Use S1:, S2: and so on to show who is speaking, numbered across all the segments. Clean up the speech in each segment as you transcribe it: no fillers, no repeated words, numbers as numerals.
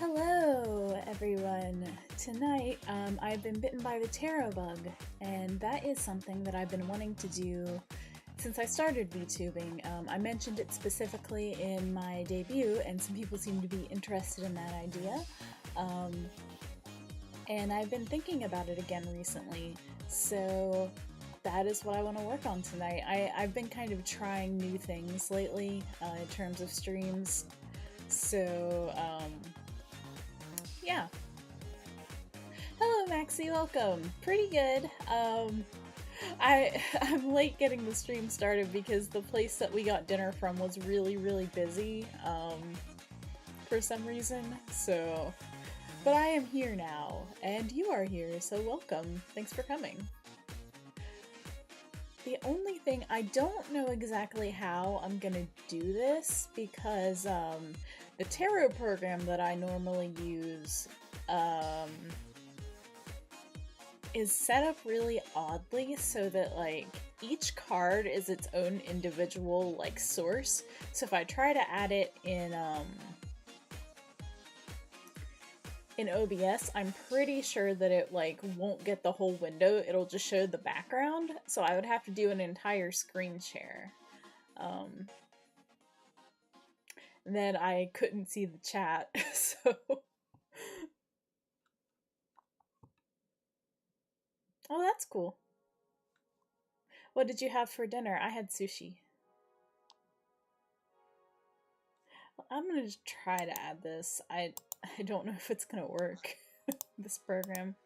S1: Hello, everyone. Tonight, I've been bitten by the tarot bug, and that is something that I've been wanting to do since I started VTubing. I mentioned it specifically in my debut, and some people seem to be interested in that idea. And I've been thinking about it again recently, so that is what I want to work on tonight. I've been kind of trying new things lately in terms of streams, so yeah. Hello, Maxie. Welcome. Pretty good. I'm late getting the stream started because the place that we got dinner from was really busy for some reason. So, but I am here now, and you are here, so welcome. Thanks for coming. The only thing, I don't know exactly how I'm gonna do this because the tarot program that I normally use is set up really oddly so that like each card is its own individual like source. So if I try to add it in OBS, I'm pretty sure that it like won't get the whole window, it'll just show the background, so I would have to do an entire screen share. Then I couldn't see the chat, so... Oh, that's cool. What did you have for dinner? I had sushi. I'm gonna just try to add this. I don't know if it's gonna work, this program.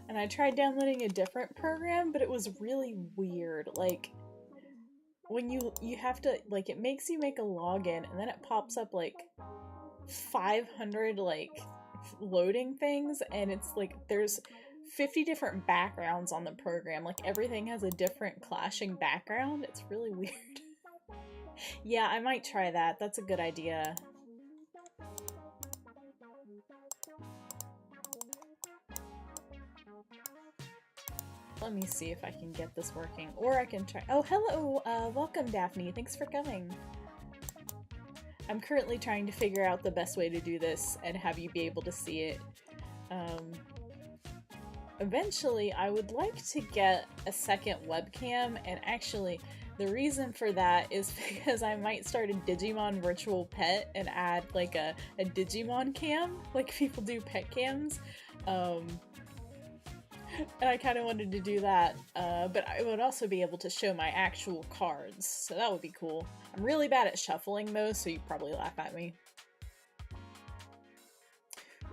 S1: And I tried downloading a different program, but it was really weird. Like, when you have to, like, it makes you make a login, and then it pops up, like, 500, like, loading things, and it's, like, there's 50 different backgrounds on the program. Like, everything has a different clashing background. It's really weird. Yeah, I might try that. That's a good idea. Let me see if I can get this working, or I can try- Oh, hello! Welcome, Daphne. Thanks for coming. I'm currently trying to figure out the best way to do this and have you be able to see it. Eventually, I would like to get a second webcam, and actually, the reason for that is because I might start a Digimon virtual pet and add, like, a Digimon cam, like people do pet cams. And I kind of wanted to do that, but I would also be able to show my actual cards, so that would be cool. I'm really bad at shuffling though, so you'd probably laugh at me.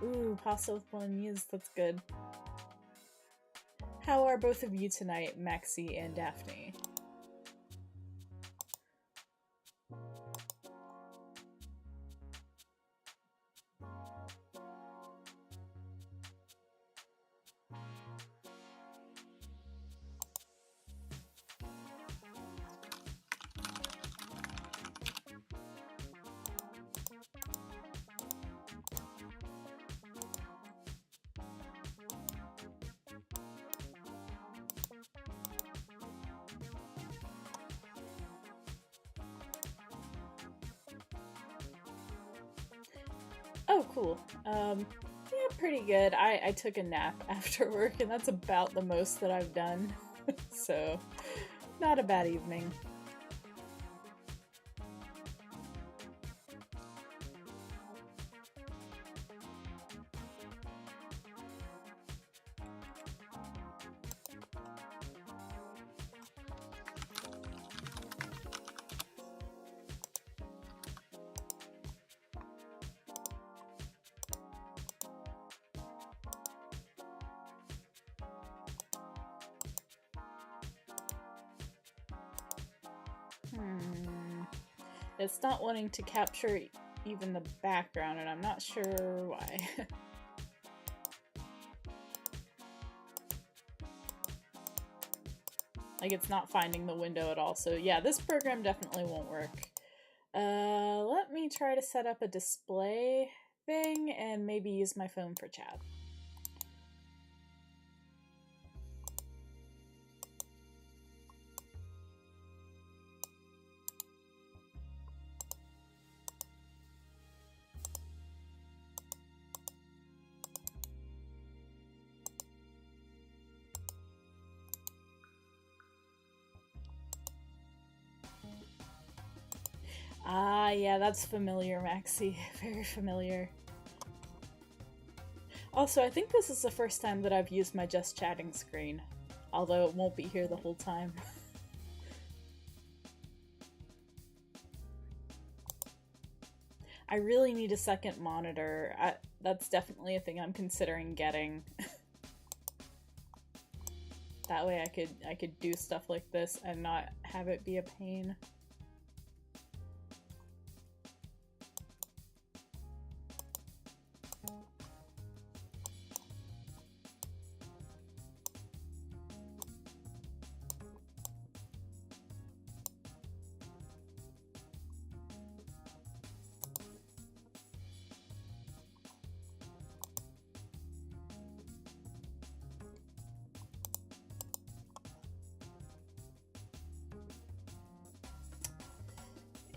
S1: Ooh, pasta with bolognese, that's good. How are both of you tonight, Maxie and Daphne? Oh, cool. Yeah, pretty good. I took a nap after work, and that's about the most that I've done. So, not a bad evening. It's not wanting to capture even the background, and I'm not sure why. Like, it's not finding the window at all, so yeah, this program definitely won't work. Let me try to set up a display thing and maybe use my phone for chat. Ah, yeah, that's familiar, Maxie. Very familiar. Also, I think this is the first time that I've used my just chatting screen. Although it won't be here the whole time. I really need a second monitor. That's definitely a thing I'm considering getting. That way I could do stuff like this and not have it be a pain.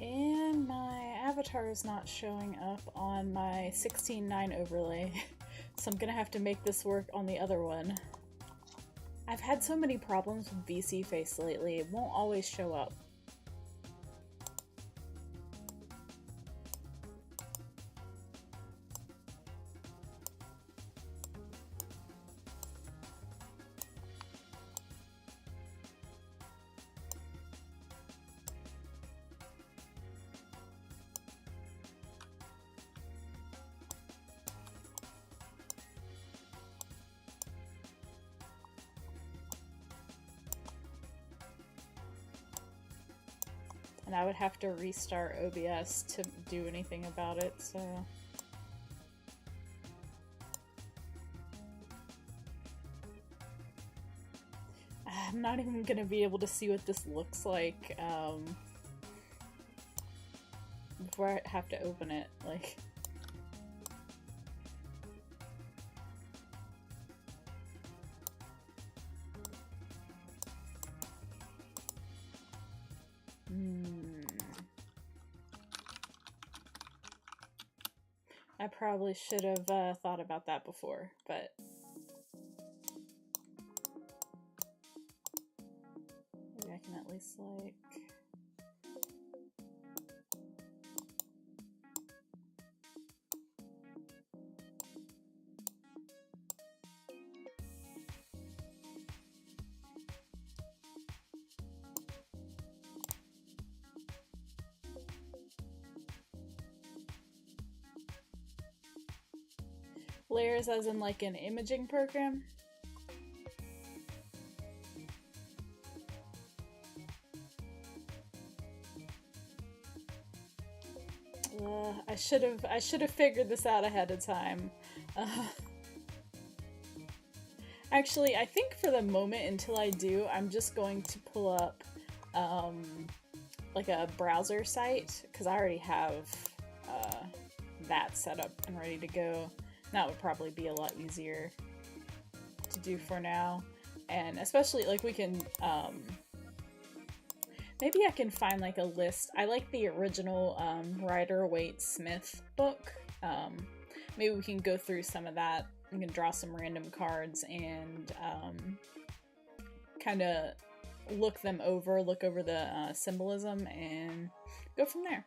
S1: And my avatar is not showing up on my 16:9 overlay, so I'm gonna have to make this work on the other one. I've had so many problems with VC Face lately, it won't always show up. And I would have to restart OBS to do anything about it, so... I'm not even gonna be able to see what this looks like, before I have to open it, like... I probably should have thought about that before, but... maybe I can at least, like... layers as in like an imaging program? I should have figured this out ahead of time. Actually, I think for the moment until I do, I'm just going to pull up like a browser site, because I already have that set up and ready to go. That would probably be a lot easier to do for now. And especially, like, we can, maybe I can find, like, a list. I like the original Rider-Waite-Smith book. Maybe we can go through some of that. We can draw some random cards and kind of look over the symbolism, and go from there.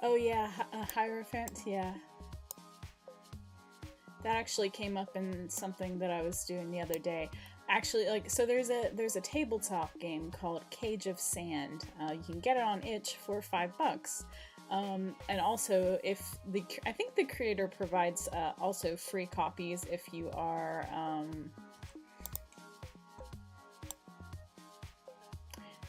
S1: Oh yeah, Hierophant, yeah. That actually came up in something that I was doing the other day. actually, like, so there's a tabletop game called Cage of Sand. You can get it on itch for $5. And also, I think the creator provides also free copies if you are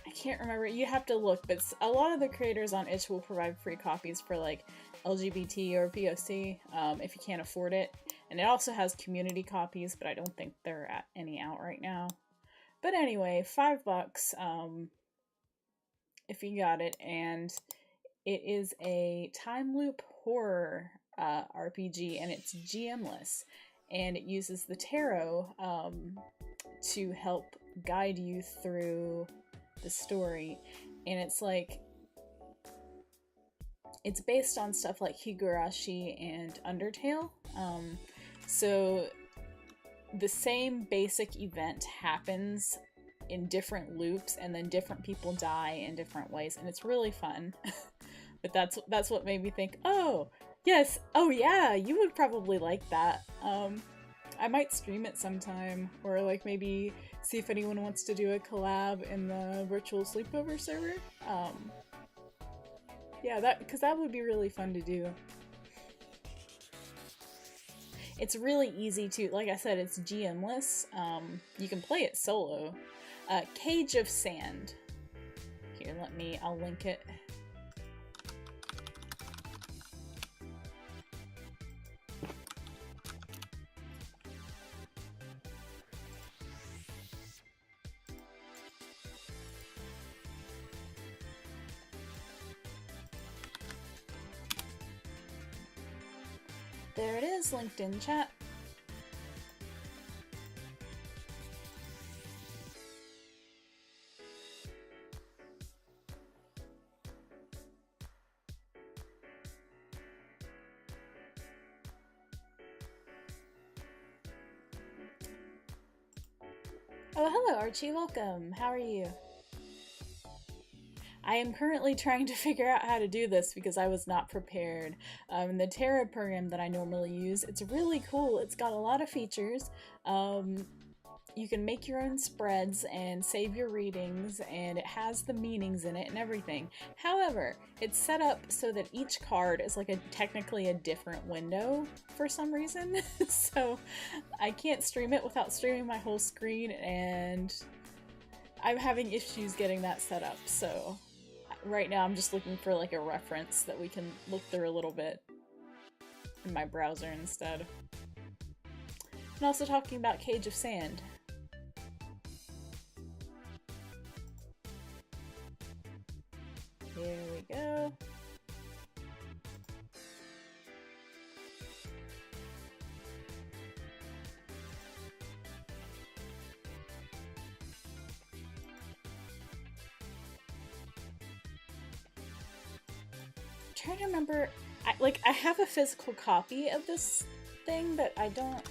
S1: I can't remember. You have to look, but a lot of the creators on itch will provide free copies for like LGBT or POC if you can't afford it. And it also has community copies, but I don't think there are any out right now. But anyway, $5 if you got it, and it is a time loop horror RPG, and it's GM-less, and it uses the tarot to help guide you through the story, and it's like it's based on stuff like Higurashi and Undertale. So the same basic event happens in different loops, and then different people die in different ways, and it's really fun. But that's what made me think, oh yes, oh yeah, you would probably like that. I might stream it sometime, or like maybe see if anyone wants to do a collab in the virtual sleepover server. Yeah, because that would be really fun to do. It's really easy to, like I said, it's GM-less. You can play it solo. Cage of Sand. Here, I'll link it. There it is, linked in chat. Oh, hello Archie, welcome. How are you? I am currently trying to figure out how to do this because I was not prepared. The tarot program that I normally use, it's really cool. It's got a lot of features. You can make your own spreads and save your readings, and it has the meanings in it and everything. However, it's set up so that each card is like technically a different window for some reason. So I can't stream it without streaming my whole screen, and I'm having issues getting that set up. So right now I'm just looking for like a reference that we can look through a little bit in my browser instead. And also talking about Cage of Sand. Here we go. I'm trying to remember, I have a physical copy of this thing, but I don't...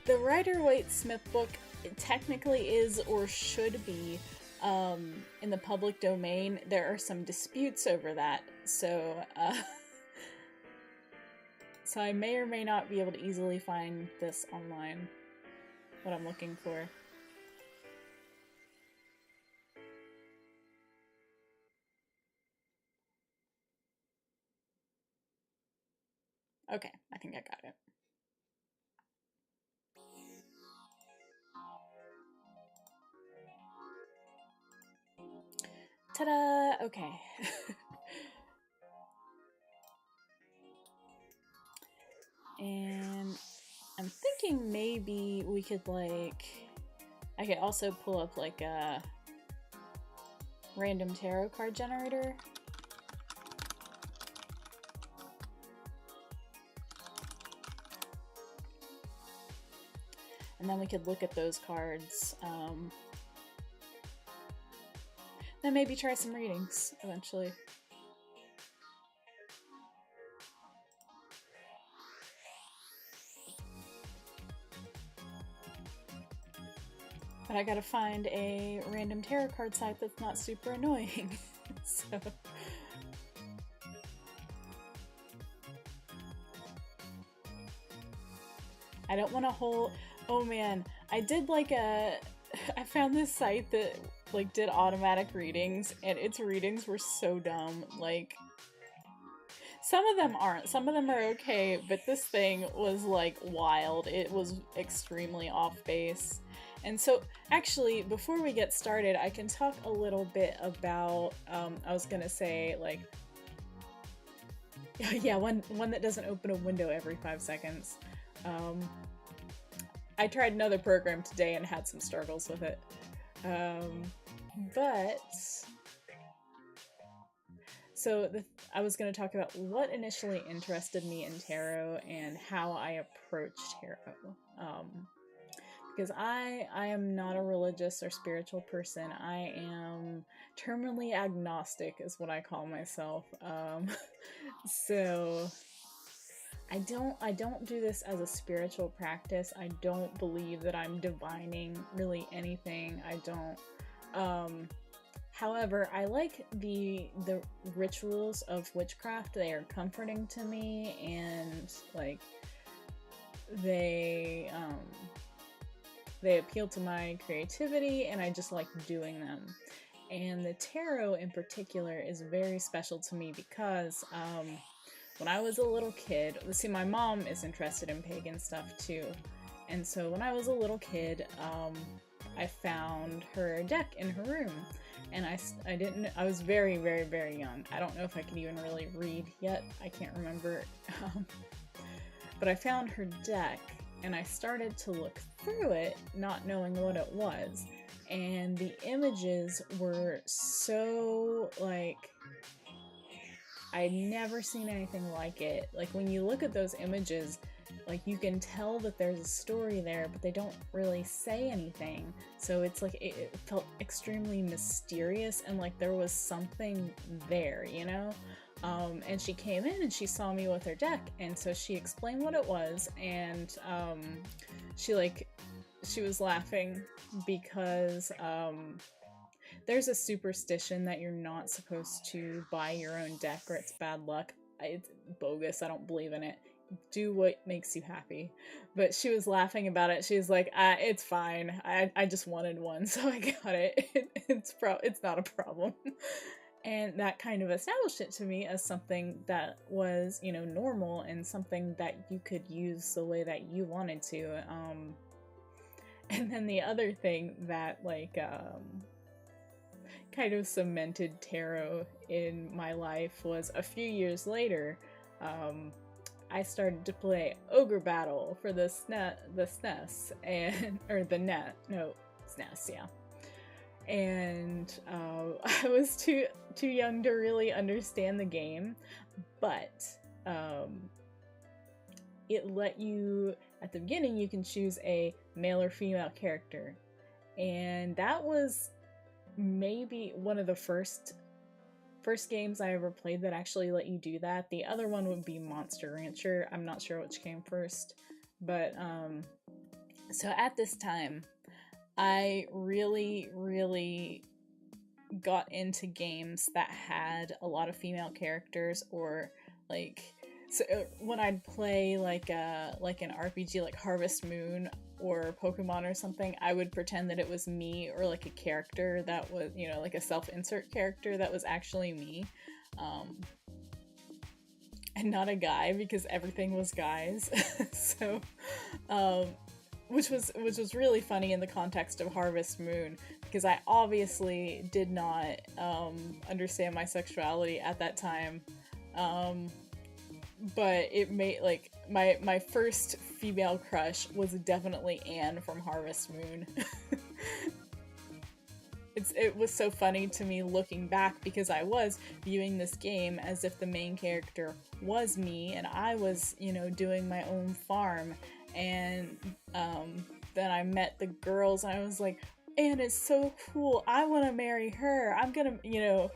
S1: The Rider-Waite-Smith book technically is, or should be, in the public domain. There are some disputes over that, so so I may or may not be able to easily find this online, what I'm looking for. Okay, I think I got it. Ta-da! Okay. And I'm thinking maybe we could I could also pull up like a random tarot card generator. And then we could look at those cards. Then maybe try some readings eventually. But I gotta find a random tarot card site that's not super annoying. So I don't want to hold. Oh man, I did like a. I found this site that like did automatic readings, and its readings were so dumb. Like, some of them aren't. Some of them are okay, but this thing was like wild. It was extremely off base. And so, actually, before we get started, I can talk a little bit about, I was gonna say, like, yeah, one that doesn't open a window every 5 seconds. I tried another program today and had some struggles with it. So I was going to talk about what initially interested me in tarot and how I approach tarot. Because I am not a religious or spiritual person. I am terminally agnostic is what I call myself. So I don't do this as a spiritual practice. I don't believe that I'm divining really anything. I don't. However, I like the rituals of witchcraft. They are comforting to me, and like they appeal to my creativity, and I just like doing them. And the tarot in particular is very special to me because when I was a little kid, see, my mom is interested in pagan stuff too, and so when I was a little kid, I found her deck in her room. And I was very, very, very young. I don't know if I could even really read yet. I can't remember. But I found her deck, and I started to look through it, not knowing what it was. And the images were so, like, I'd never seen anything like it. Like, when you look at those images, like, you can tell that there's a story there, but they don't really say anything. So it's like, it felt extremely mysterious, and like there was something there, you know? And she came in and she saw me with her deck, and so she explained what it was, and she was laughing because there's a superstition that you're not supposed to buy your own deck or it's bad luck. It's bogus. I don't believe in it. Do what makes you happy. But she was laughing about it. She was like, it's fine. I just wanted one, so I got it. It's not a problem. And that kind of established it to me as something that was, you know, normal and something that you could use the way that you wanted to. And then the other thing that, like, kind of cemented tarot in my life was a few years later, I started to play Ogre Battle for the SNES, or the NES, no, SNES, yeah. And I was too young to really understand the game, but it let you, at the beginning, you can choose a male or female character, and that was maybe one of the first games I ever played that actually let you do that. The other one would be Monster Rancher. I'm not sure which came first, but so at this time I really, really got into games that had a lot of female characters, or like, so when I'd play like an RPG like Harvest Moon or Pokemon or something, I would pretend that it was me, or like a character that was, you know, like a self-insert character that was actually me, and not a guy, because everything was guys. So, which was really funny in the context of Harvest Moon, because I obviously did not understand my sexuality at that time. But it made, like, my first female crush was definitely Anne from Harvest Moon. It was so funny to me looking back, because I was viewing this game as if the main character was me, and I was, you know, doing my own farm, and then I met the girls, and I was like, Anne is so cool, I want to marry her, I'm gonna, you know,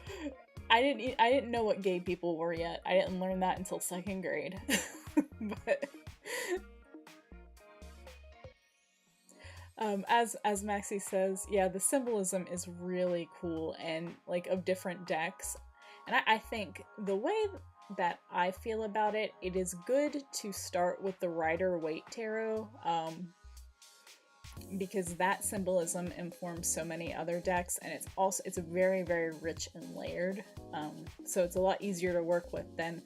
S1: I didn't know what gay people were yet. I didn't learn that until 2nd grade. But as Maxie says, yeah, the symbolism is really cool, and like of different decks. And I think the way that I feel about it, it is good to start with the Rider-Waite Tarot, because that symbolism informs so many other decks, and it's very, very rich and layered. So it's a lot easier to work with than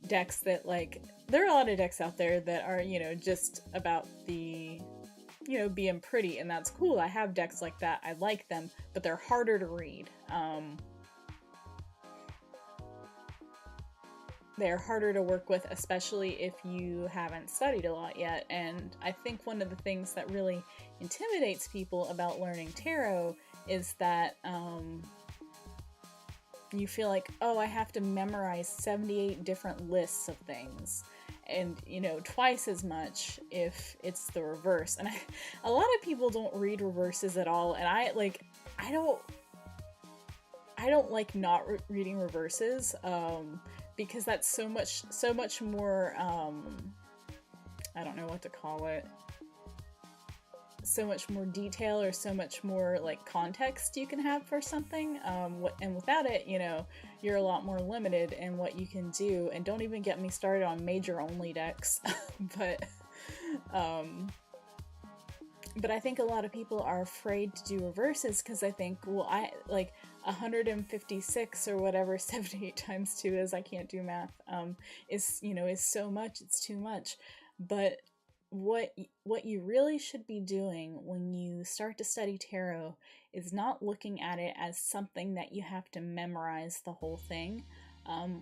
S1: decks that, like, there are a lot of decks out there that are, you know, just about the, you know, being pretty, and that's cool. I have decks like that. I like them, but they're harder to read. They're harder to work with, especially if you haven't studied a lot yet. And I think one of the things that really intimidates people about learning tarot is that you feel like, oh, I have to memorize 78 different lists of things, and, you know, twice as much if it's the reverse. And a lot of people don't read reverses at all, and I don't like not reading reverses, because that's so much more, I don't know what to call it, so much more detail, or so much more, like, context you can have for something, and without it, you know, you're a lot more limited in what you can do. And don't even get me started on major only decks. but I think a lot of people are afraid to do reverses because I think, well, I like 156 or whatever 78 times 2 is, I can't do math, is, you know, is so much, it's too much. But what you really should be doing when you start to study tarot is not looking at it as something that you have to memorize the whole thing.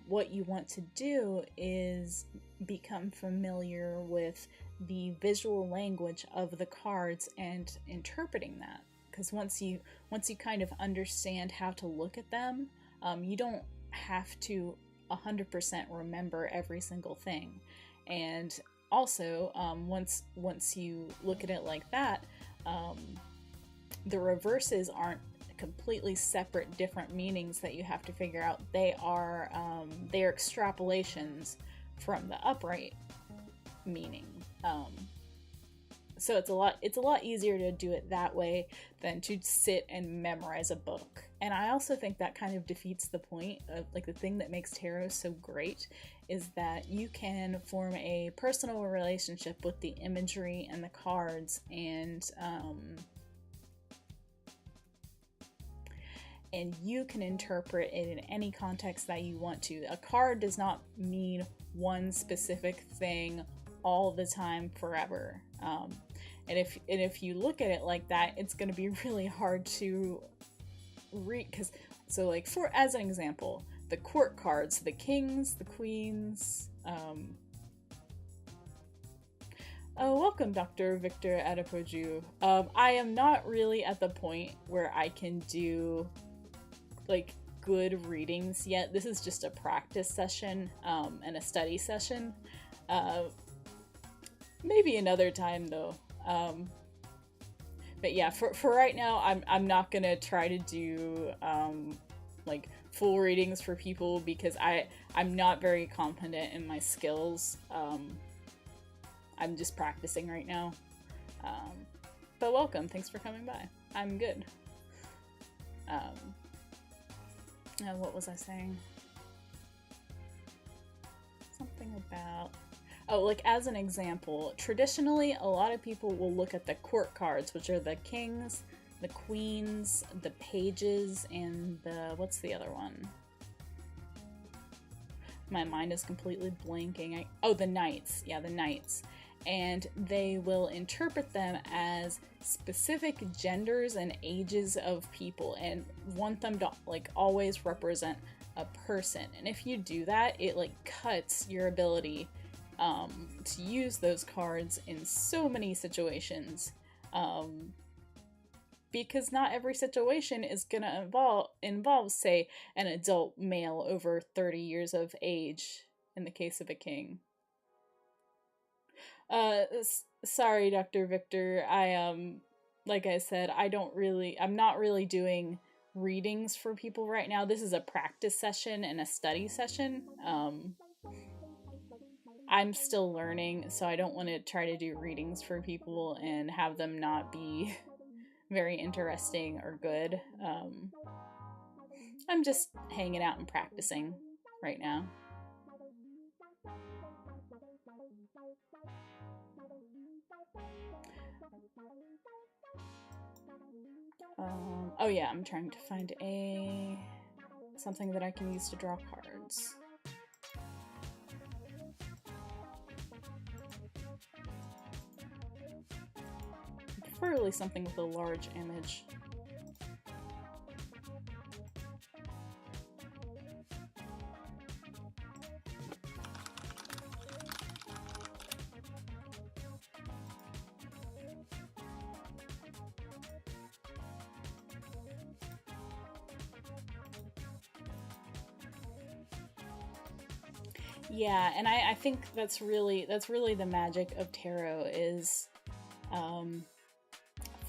S1: What you want to do is become familiar with the visual language of the cards and interpreting that. Because once you kind of understand how to look at them, you don't have to 100% remember every single thing. And also, once you look at it like that, the reverses aren't completely separate, different meanings that you have to figure out. They are extrapolations from the upright meaning. So it's a lot easier to do it that way than to sit and memorize a book. And I also think that kind of defeats the point of, like, the thing that makes tarot so great is that you can form a personal relationship with the imagery and the cards, and you can interpret it in any context that you want to. A card does not mean one specific thing all the time forever. And if you look at it like that, it's going to be really hard to read. So, like, as an example, the court cards, the kings, the queens. Oh, welcome, Dr. Victor Adepoju. I am not really at the point where I can do, like, good readings yet. This is just a practice session, and a study session. Maybe another time, though. But yeah, for right now, I'm not gonna try to do like full readings for people because I'm not very confident in my skills. I'm just practicing right now. But welcome, thanks for coming by. I'm good. What was I saying? Something about... Oh, like, as an example, traditionally, a lot of people will look at the court cards, which are the kings, the queens, the pages, and what's the other one? My mind is completely blanking. The knights. Yeah, the knights. And they will interpret them as specific genders and ages of people and want them to, like, always represent a person. And if you do that, it, like, cuts your ability to use those cards in so many situations, because not every situation is gonna involve, say, an adult male over 30 years of age in the case of a king. Sorry, Dr. Victor, like I said, I'm not really doing readings for people right now. This is a practice session and a study session. I'm still learning, so I don't want to try to do readings for people and have them not be very interesting or good. I'm just hanging out and practicing right now. Oh yeah, I'm trying to find something that I can use to draw cards. Preferably something with a large image. Yeah, and I think that's really the magic of tarot is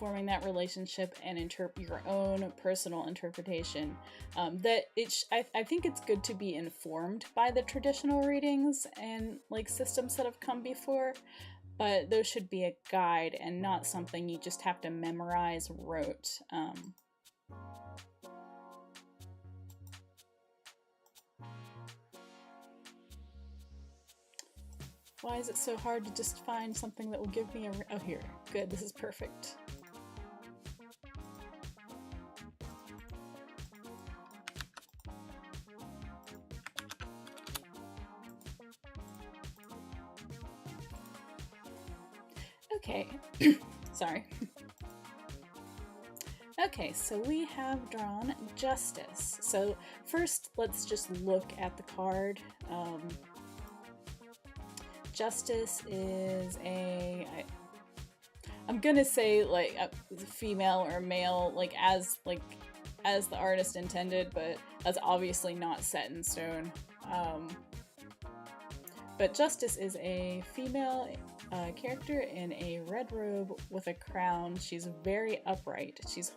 S1: forming that relationship and your own personal interpretation. I think it's good to be informed by the traditional readings and like systems that have come before, but those should be a guide and not something you just have to memorize rote. Why is it so hard to just find something that will give me oh, here. Good, this is perfect. Okay, sorry. Okay, so we have drawn Justice. So first, let's just look at the card. Justice is I'm gonna say like a female or male, like as the artist intended, but that's obviously not set in stone. But Justice is a female character in a red robe with a crown. She's very upright. She's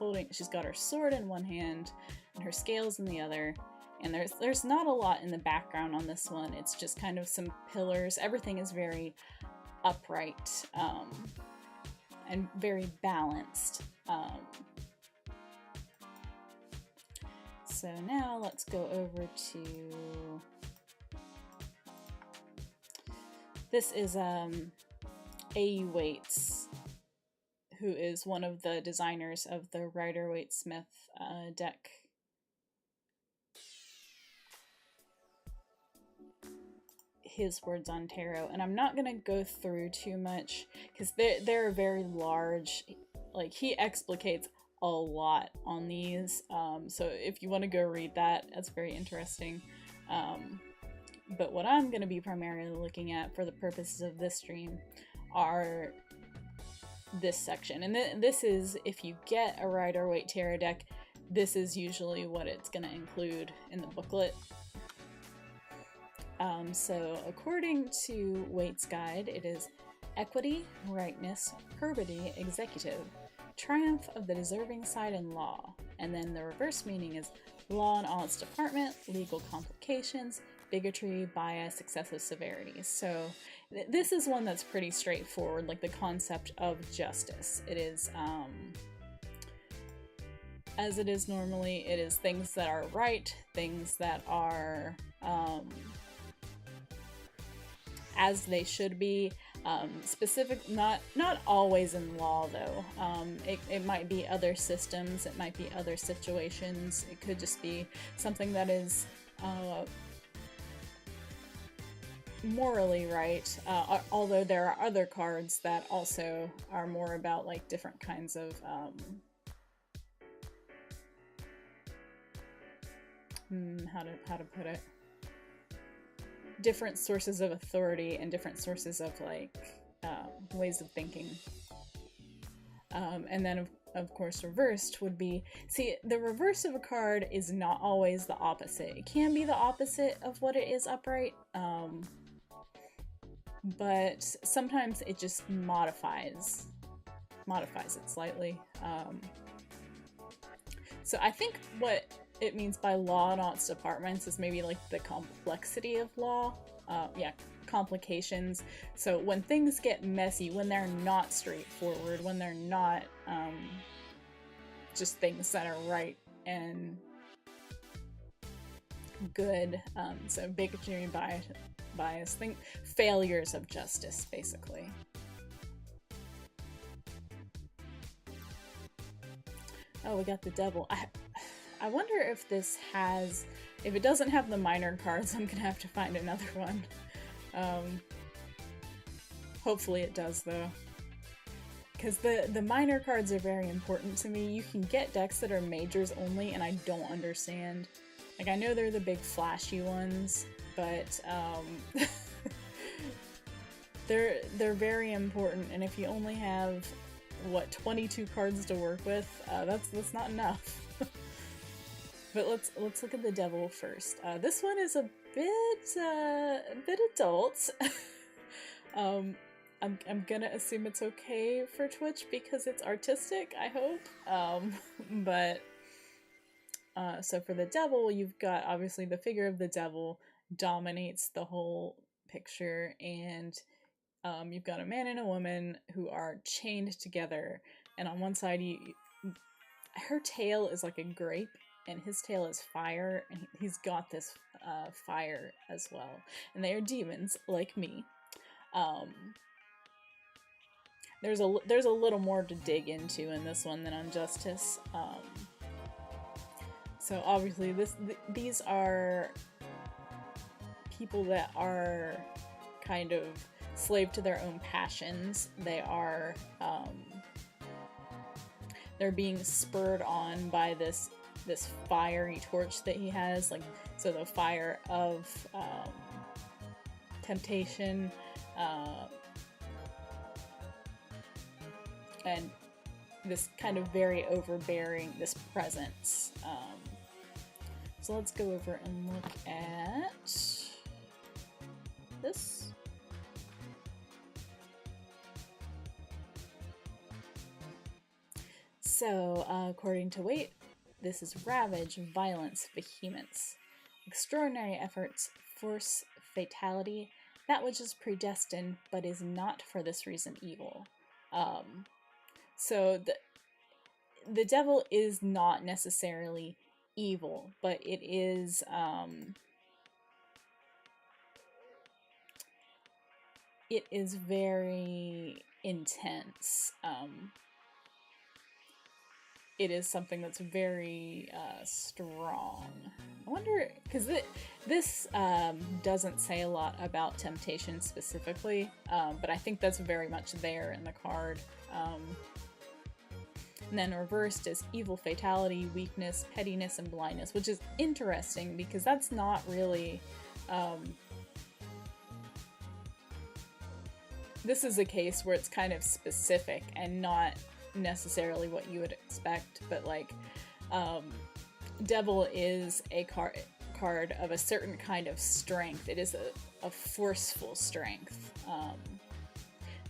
S1: got her sword in one hand and her scales in the other. And there's not a lot in the background on this one. It's just kind of some pillars. Everything is very upright and very balanced. So now let's go over to... This is A. Waits, who is one of the designers of the Rider-Waite-Smith deck. His words on tarot, and I'm not gonna go through too much because they're very large. Like, he explicates a lot on these, so if you want to go read that, that's very interesting. But what I'm going to be primarily looking at for the purposes of this stream are this section, and this is, if you get a Rider-Waite tarot deck, this is usually what it's going to include in the booklet. So according to Waite's guide, it is equity, rightness, probity, executive, triumph of the deserving side in law. And then the reverse meaning is law and all its department, legal complications, bigotry, bias, excessive severity. So this is one that's pretty straightforward, like the concept of justice. It is, as it is normally, it is things that are right, things that are as they should be. Specific, not always in law though. It might be other systems, it might be other situations, it could just be something that is morally right, although there are other cards that also are more about like different kinds of how to put it, different sources of authority and different sources of like ways of thinking. And then of course reversed would be, see, the reverse of a card is not always the opposite. It can be the opposite of what it is upright, but sometimes it just modifies it slightly. So I think what it means by law and all its departments is maybe like the complexity of law. Yeah, complications. So when things get messy, when they're not straightforward, when they're not just things that are right and good. So bigotry and bias. Think failures of justice, basically. Oh, we got the devil. I wonder if this has... If it doesn't have the minor cards, I'm gonna have to find another one. Hopefully it does, though. Because the minor cards are very important to me. You can get decks that are majors only, and I don't understand. Like, I know they're the big flashy ones, but they're very important, and if you only have, what, 22 cards to work with, that's not enough. But let's look at the devil first. This one is a bit adult. I'm gonna assume it's okay for Twitch because it's artistic, I hope. So for the devil, you've got, obviously, the figure of the devil dominates the whole picture, and you've got a man and a woman who are chained together, and on one side, her tail is like a grape, and his tail is fire, and he's got this fire as well. And they are demons, like me. There's a little more to dig into in this one than on Justice. So obviously these are people that are kind of slave to their own passions. They are, they're being spurred on by this fiery torch that he has, like, so the fire of temptation, and this kind of very overbearing, this presence. So let's go over and look at this. So, according to Weight, this is ravage, violence, vehemence, extraordinary efforts, force, fatality, that which is predestined but is not for this reason evil. So the devil is not necessarily evil, but it is very intense. It is something that's very strong. I wonder, because this doesn't say a lot about temptation specifically, but I think that's very much there in the card. And then reversed is evil, fatality, weakness, pettiness, and blindness, which is interesting because that's not really... this is a case where it's kind of specific and not necessarily what you would expect, but like, Devil is a card of a certain kind of strength. It is a forceful strength.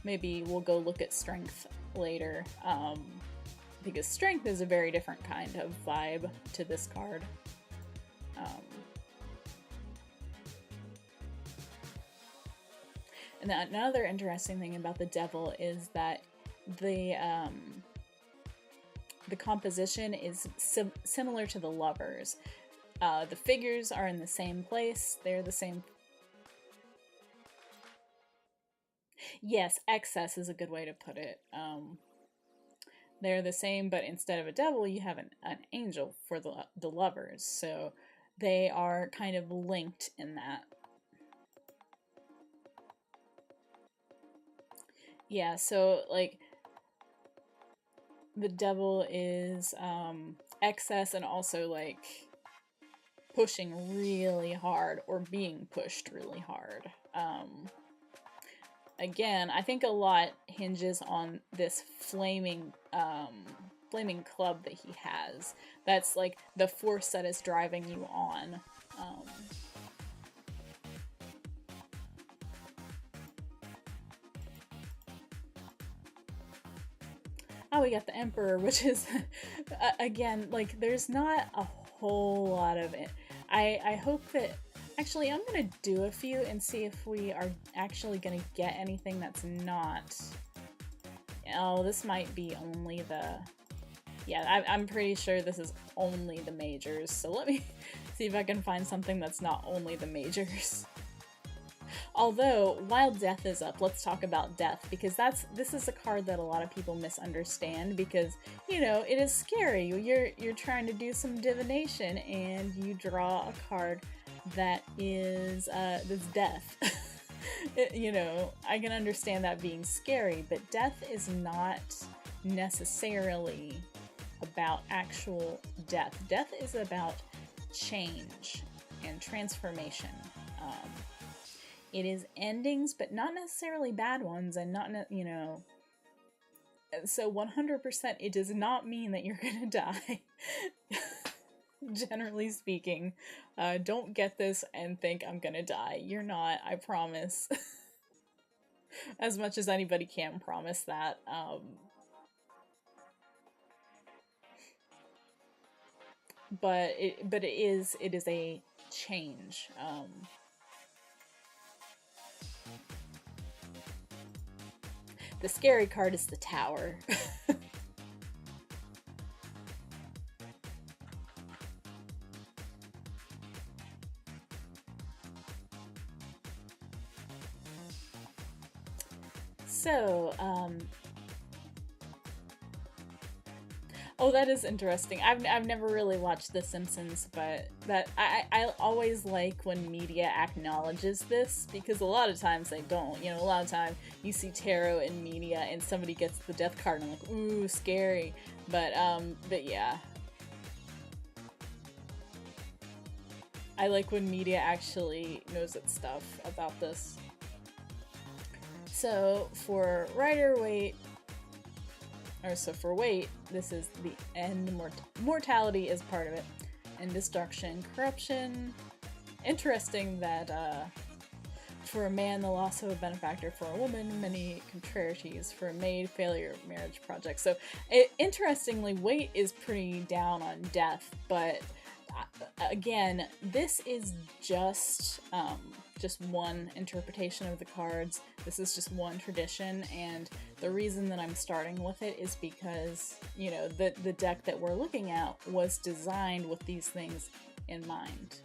S1: Maybe we'll go look at strength later, because strength is a very different kind of vibe to this card. And another interesting thing about the Devil is that the composition is similar to the Lovers. The figures are in the same place. They're the same. Yes, excess is a good way to put it. They're the same, but instead of a devil, you have an angel for the Lovers. So they are kind of linked in that. Yeah, so like the devil is excess and also like pushing really hard or being pushed really hard. Again, I think a lot hinges on this flaming club that he has. That's like the force that is driving you on. Oh, we got the Emperor, which is, again, like, there's not a whole lot of it. I hope that... Actually, I'm gonna do a few and see if we are actually gonna get anything that's not... Oh, this might be only the... Yeah, I'm pretty sure this is only the majors, so let me See if I can find something that's not only the majors. Although, while death is up, let's talk about death, because this is a card that a lot of people misunderstand, because, you know, it is scary. You're trying to do some divination and you draw a card that is that's death. You know, I can understand that being scary, but death is not necessarily about actual death. Death is about change and transformation. It is endings, but not necessarily bad ones, and not, you know, so 100% it does not mean that you're gonna die. Generally speaking, don't get this and think I'm gonna die. You're not, I promise. As much as anybody can promise that. But it is a change. The scary card is the Tower. So, oh, that is interesting. I've never really watched The Simpsons, but I always like when media acknowledges this, because a lot of times they don't. You know, a lot of time you see tarot in media and somebody gets the death card and I'm like, ooh, scary. But yeah. I like when media actually knows its stuff about this. So for Rider-Waite, for Waite, this is the end. Mortality is part of it. And destruction, corruption. Interesting that for a man, the loss of a benefactor; for a woman, many contrarieties; for a maid, failure of marriage project. So interestingly, Waite is pretty down on death, but again, this is just one interpretation of the cards. This is just one tradition, and the reason that I'm starting with it is because, you know, the deck that we're looking at was designed with these things in mind.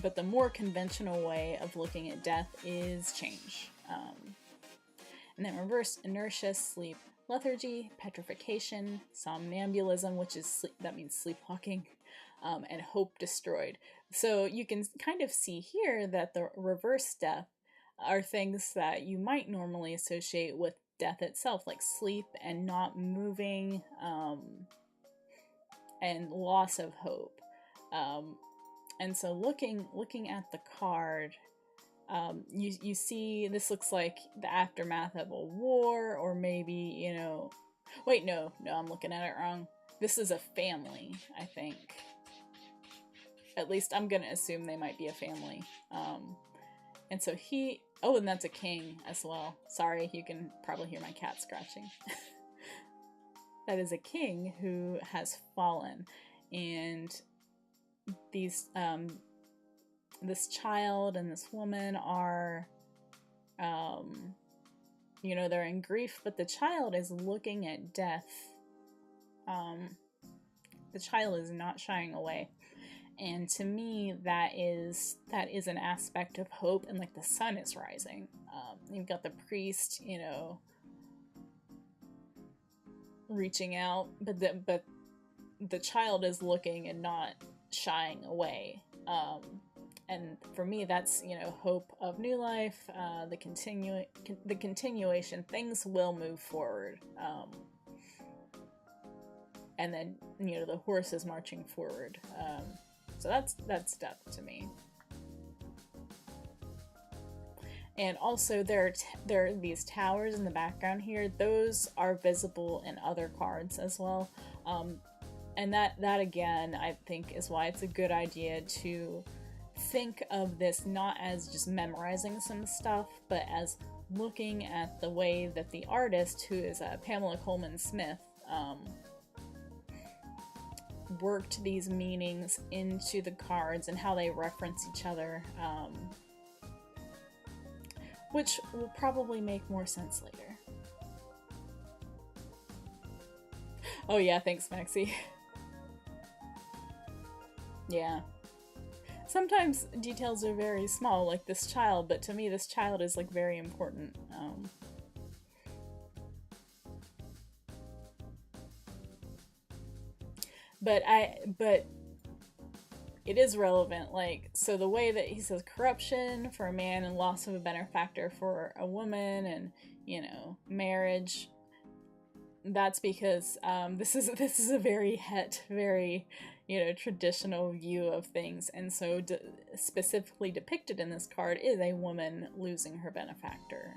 S1: But the more conventional way of looking at death is change. And then reverse: inertia, sleep, lethargy, petrification, somnambulism, which is that means sleepwalking, and hope destroyed. So you can kind of see here that the reverse death are things that you might normally associate with death itself, like sleep and not moving, and loss of hope. And so looking at the card, you see this looks like the aftermath of a war, or maybe, you know, wait, no, I'm looking at it wrong. This is a family, I think. At least I'm gonna assume they might be a family. And so and that's a king as well. Sorry, you can probably hear my cat scratching. That is a king who has fallen, and these this child and this woman are, you know, they're in grief, but the child is looking at death. The child is not shying away. And to me, that is an aspect of hope, and like the sun is rising. You've got the priest, you know, reaching out, but the child is looking and not shying away. And for me, that's, you know, hope of new life, the continuation. Things will move forward. And then, you know, the horse is marching forward. So that's death to me. And also there are these towers in the background here. Those are visible in other cards as well. And that again, I think, is why it's a good idea to think of this not as just memorizing some stuff, but as looking at the way that the artist, who is Pamela Coleman Smith, worked these meanings into the cards and how they reference each other, which will probably make more sense later. Oh yeah, thanks, Maxie. Yeah. Sometimes details are very small, like this child, but to me this child is like very important. But it is relevant, like, so the way that he says corruption for a man and loss of a benefactor for a woman, and, you know, marriage, that's because this is a very very, you know, traditional view of things, and so specifically depicted in this card is a woman losing her benefactor.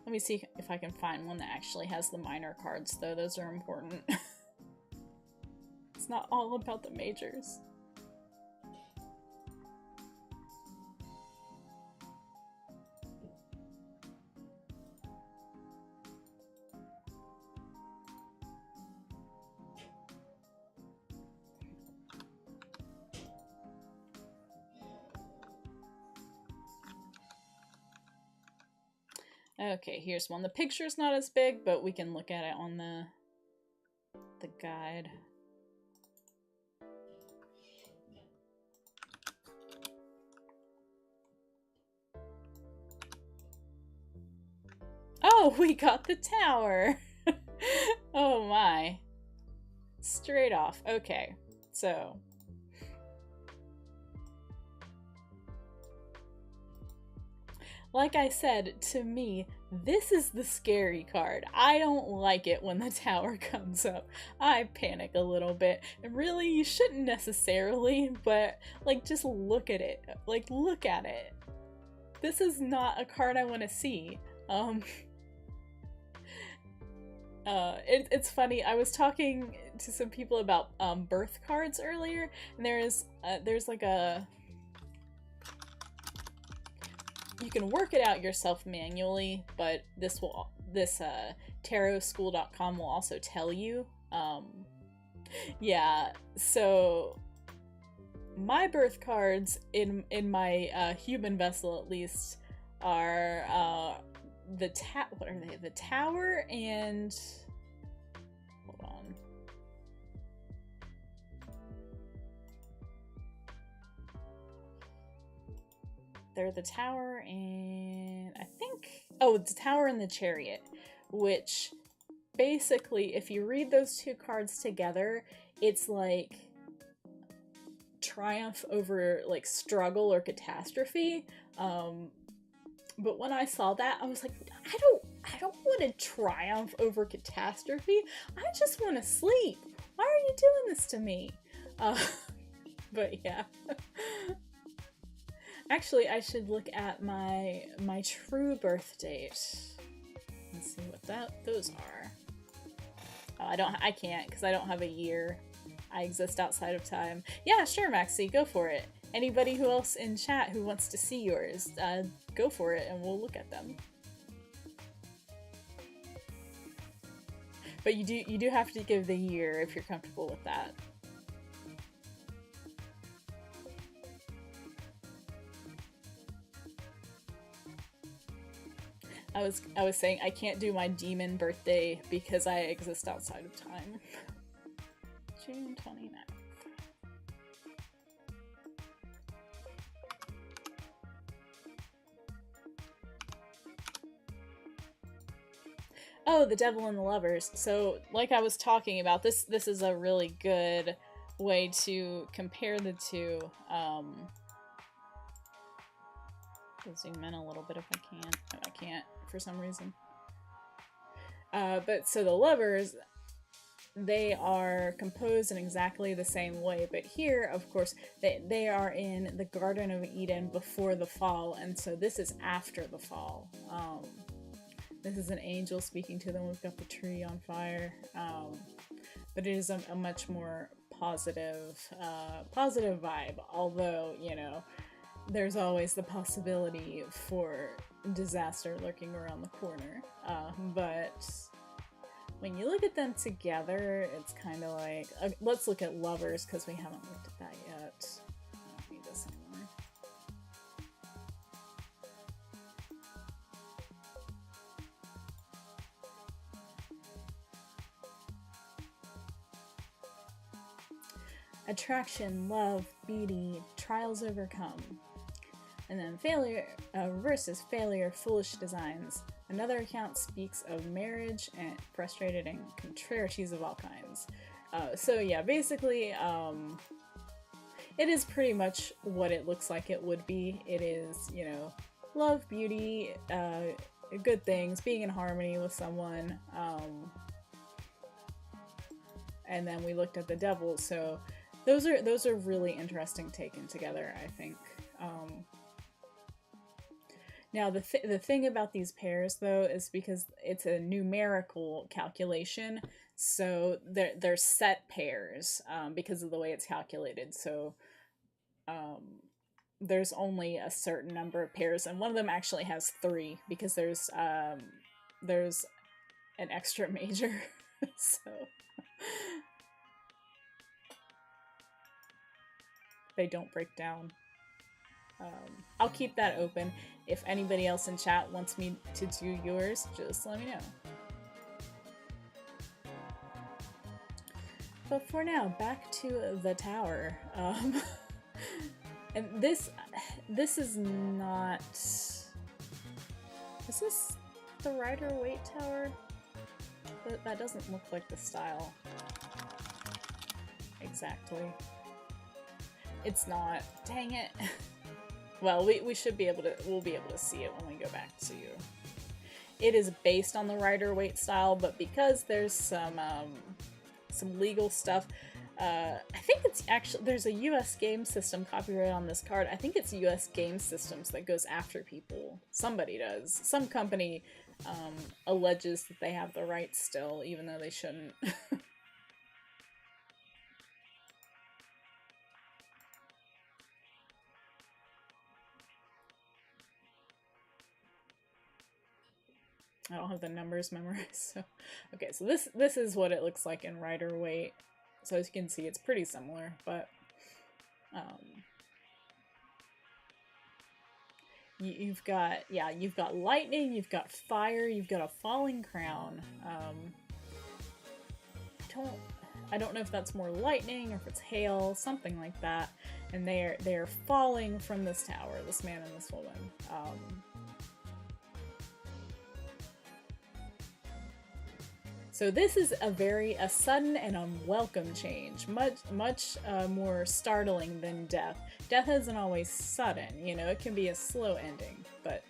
S1: Let me see if I can find one that actually has the minor cards, though. Those are important. It's not all about the majors. Okay, here's one. The picture's not as big, but we can look at it on the guide. Oh, we got the tower! Oh my. Straight off. Okay, so... like I said, to me, this is the scary card. I don't like it when the tower comes up. I panic a little bit. And really, you shouldn't necessarily, but, like, just look at it. Like, look at it. This is not a card I want to see. It's funny, I was talking to some people about birth cards earlier, and there's like a... you can work it out yourself manually, but this tarotschool.com will also tell you. Yeah, so my birth cards in my human vessel, at least, are what are they? The tower and... hold on. They're the tower and I think... oh, the tower and the chariot, which basically, if you read those two cards together, it's like triumph over like struggle or catastrophe. But when I saw that, I was like, I don't want to triumph over catastrophe. I just want to sleep. Why are you doing this to me? But yeah. Actually, I should look at my true birth date and see what those are. Oh, I can't because I don't have a year. I exist outside of time. Yeah, sure, Maxie, go for it. Anybody who else in chat who wants to see yours, go for it and we'll look at them. But you do have to give the year if you're comfortable with that. I was saying I can't do my demon birthday because I exist outside of time. June 29th. Oh, the devil and the lovers. So, like I was talking about, this is a really good way to compare the two. I'll zoom in a little bit if I can. No, I can't for some reason. But so the lovers, they are composed in exactly the same way, but here, of course, they are in the Garden of Eden before the fall, and so this is after the fall. This is an angel speaking to them. We've got the tree on fire, but it is a much more positive vibe, although, you know, there's always the possibility for disaster lurking around the corner. But when you look at them together, it's kind of like... let's look at lovers, because we haven't looked at that yet. I don't need this anymore. attraction, love, beauty, trials overcome. And then failure, reverse is failure, foolish designs. Another account speaks of marriage and frustrated and contrarieties of all kinds. So yeah, basically, it is pretty much what it looks like it would be. It is, you know, love, beauty, good things, being in harmony with someone. And then we looked at the devil, so those are really interesting taken together, I think. Now the thing about these pairs though is because it's a numerical calculation, so they're set pairs because of the way it's calculated. So there's only a certain number of pairs, and one of them actually has 3 because there's an extra major. So they don't break down. I'll keep that open. If anybody else in chat wants me to do yours, just let me know. But for now, back to the tower. And this is not... Is this the Rider-Waite Tower? That doesn't look like the style. Exactly. It's not. Dang it. Well, we should be able to, we'll be able to see it when we go back to you. It is based on the Rider-Waite style, but because there's some legal stuff, I think it's actually, there's a US game system copyright on this card. I think it's US Game Systems that goes after people. Somebody does. Some company alleges that they have the rights still, even though they shouldn't. I don't have the numbers memorized, so... Okay, so this is what it looks like in Rider-Waite. So as you can see, it's pretty similar, but... You've got lightning, you've got fire, you've got a falling crown. I don't know if that's more lightning or if it's hail, something like that. And they're falling from this tower, this man and this woman. So this is a sudden and unwelcome change, much more startling than death. Death isn't always sudden, you know, it can be a slow ending, but...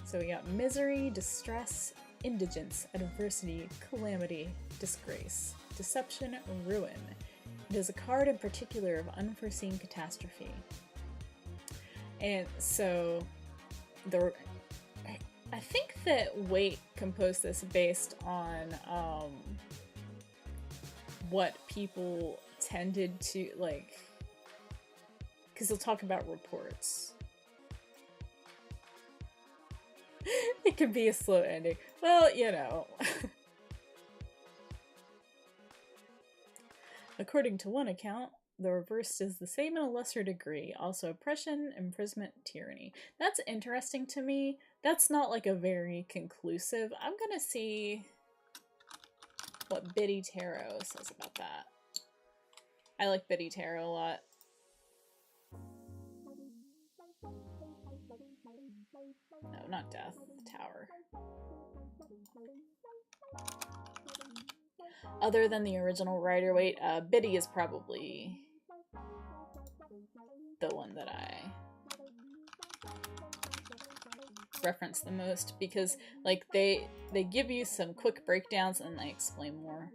S1: So we got misery, distress, indigence, adversity, calamity, disgrace, deception, ruin. It is a card in particular of unforeseen catastrophe. And so, I think that Waite composed this based on what people tended to, like, because he'll talk about reports. It could be a slow ending. Well, you know. According to one account, the reverse is the same in a lesser degree. Also oppression, imprisonment, tyranny. That's interesting to me. That's not like a very conclusive. I'm gonna see what Biddy Tarot says about that. I like Biddy Tarot a lot. No, not death. Tower. Other than the original Rider-Waite, Biddy is probably the one that I reference the most, because like they give you some quick breakdowns and they explain more.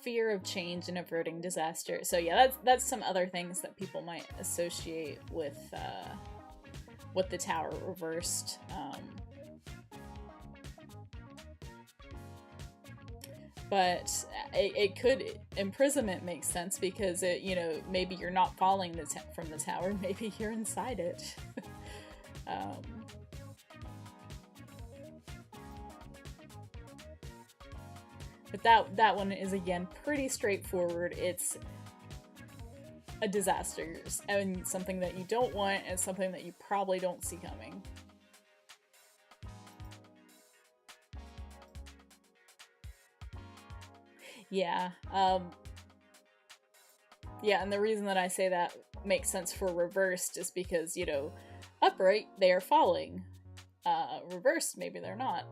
S1: Fear of change and averting disaster. So yeah, that's some other things that people might associate with the tower reversed. But it could, imprisonment makes sense because it, you know, maybe you're not falling from the tower, maybe you're inside it. But that one is again pretty straightforward. It's a disaster and something that you don't want and something that you probably don't see coming. Yeah, yeah, and the reason that I say that makes sense for reversed is because, you know, upright, they are falling. Reversed, maybe they're not.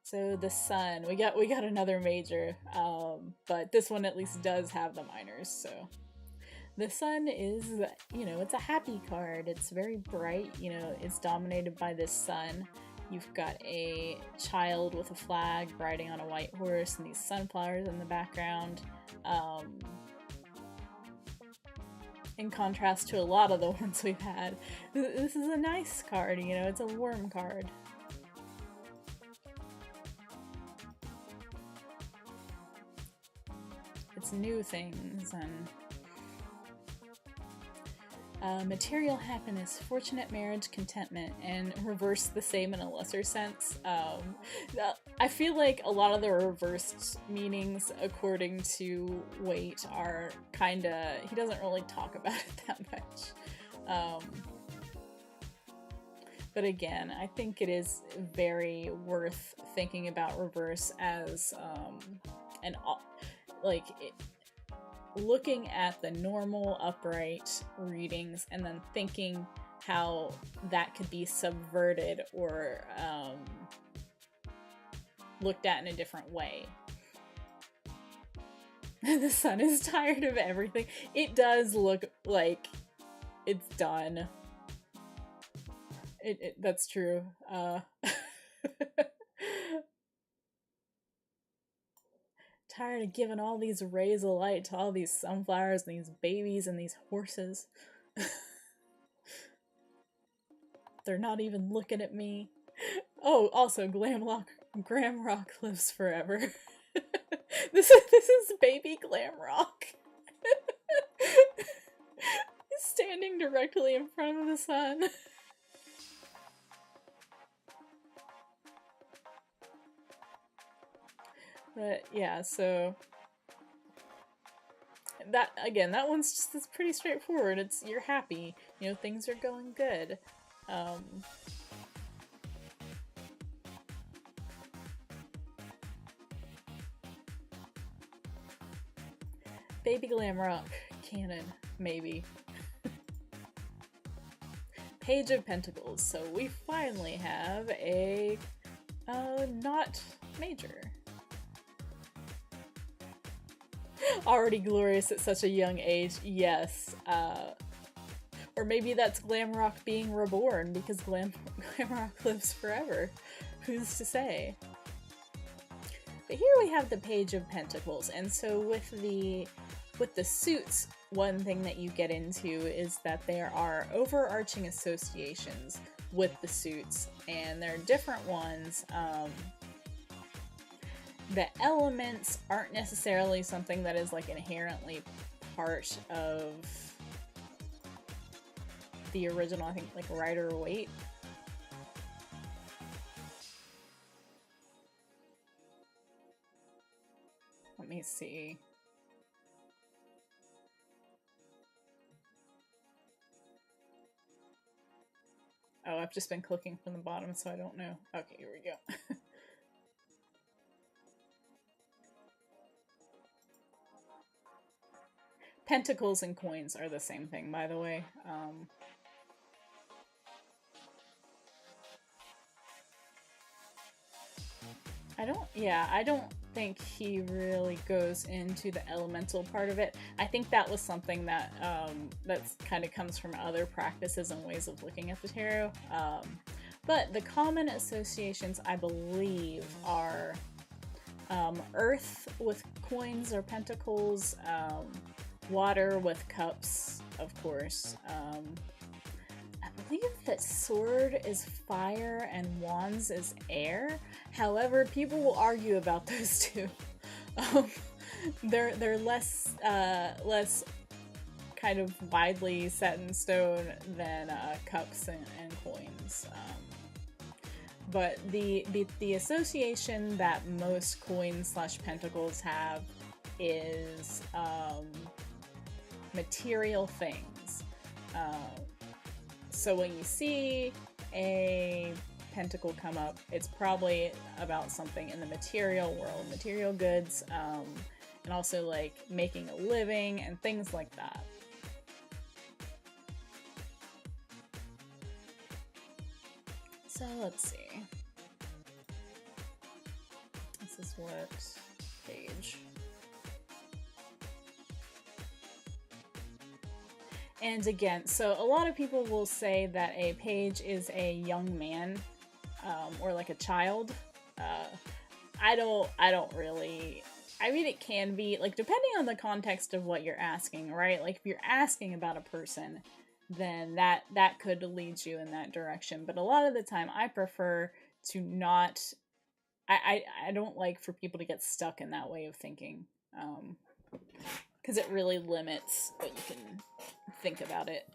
S1: So the sun, we got another major, but this one at least does have the minors, so. The sun is, you know, it's a happy card. It's very bright, you know, it's dominated by this sun. You've got a child with a flag riding on a white horse and these sunflowers in the background. In contrast to a lot of the ones we've had. This is a nice card, you know, it's a warm card. It's new things and material happiness, fortunate marriage, contentment, and reverse the same in a lesser sense. I feel like a lot of the reversed meanings, according to Waite, are kinda, he doesn't really talk about it that much. But again, I think it is very worth thinking about reverse as looking at the normal upright readings and then thinking how that could be subverted or looked at in a different way. The sun is tired of everything. It does look like it's done. That's true. Tired of giving all these rays of light to all these sunflowers and these babies and these horses. They're not even looking at me. Oh, also, Glamrock lives forever. This is baby Glamrock. He's standing directly in front of the sun. But yeah, so that, again, that one's just, it's pretty straightforward. It's, you're happy, you know, things are going good. Baby Glamrock canon, maybe. Page of Pentacles, so we finally have a not major. Already glorious at such a young age, yes. Or maybe that's Glamrock being reborn, because Glamrock lives forever. Who's to say? But here we have the Page of Pentacles, and so with the suits, one thing that you get into is that there are overarching associations with the suits, and there are different ones. The elements aren't necessarily something that is like inherently part of the original, I think, like Rider-Waite. Let me see. Oh, I've just been clicking from the bottom, so I don't know. Okay, here we go. Pentacles and coins are the same thing, by the way. I don't think he really goes into the elemental part of it. I think that was something that that's kind of comes from other practices and ways of looking at the tarot. But the common associations, I believe, are earth with coins or pentacles, water with cups, of course. I believe that sword is fire and wands is air. However, people will argue about those two. They're less kind of widely set in stone than cups and coins. But the association that most coins / pentacles have is material things. So when you see a pentacle come up, it's probably about something in the material world, material goods, and also like making a living and things like that. So let's see. This is what page. And again, so a lot of people will say that a page is a young man, or like a child. I don't really. I mean, it can be, like, depending on the context of what you're asking, right? Like, if you're asking about a person, then that could lead you in that direction. But a lot of the time, I prefer to not. I don't like for people to get stuck in that way of thinking, because it really limits what you can think about it.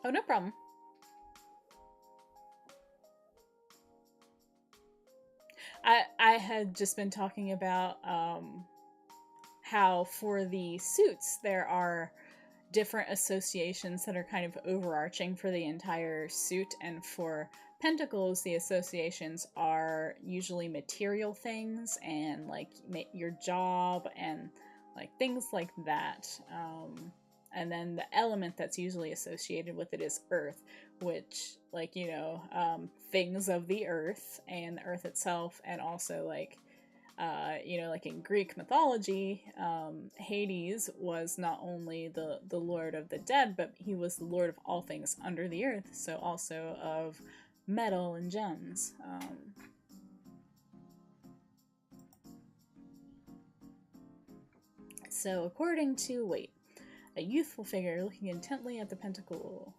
S1: Oh, no problem. I had just been talking about how for the suits there are different associations that are kind of overarching for the entire suit, and for pentacles the associations are usually material things and like your job and like things like that. And then the element that's usually associated with it is earth, which, like, you know, things of the earth and the earth itself, and also like you know, like in Greek mythology, Hades was not only the lord of the dead, but he was the lord of all things under the earth, so also of metal and gems. So according to, wait, a youthful figure looking intently at the pentacle.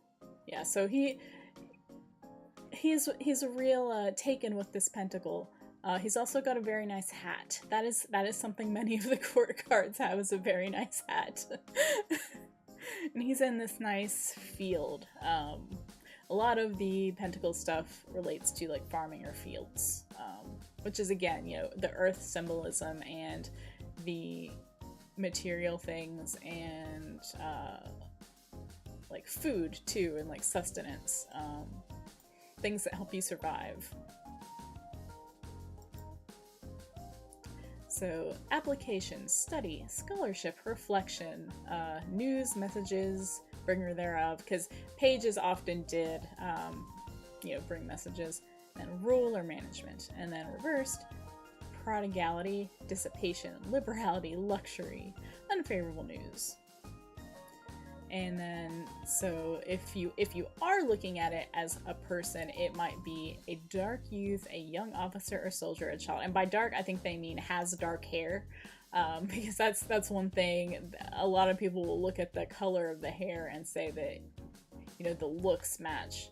S1: Yeah, so he's a real taken with this pentacle. He's also got a very nice hat. That is something many of the court cards have, is a very nice hat. And he's in this nice field. A lot of the pentacle stuff relates to like farming or fields, which is, again, you know, the earth symbolism and the material things and like food too, and like sustenance, things that help you survive. So application, study, scholarship, reflection, news, messages, bringer thereof, because pages often did you know, bring messages, then rule or management, and then reversed, prodigality, dissipation, liberality, luxury, unfavorable news. And then, so if you are looking at it as a person, it might be a dark youth, a young officer or soldier, a child. And by dark, I think they mean has dark hair, because that's one thing. A lot of people will look at the color of the hair and say that, you know, the looks match.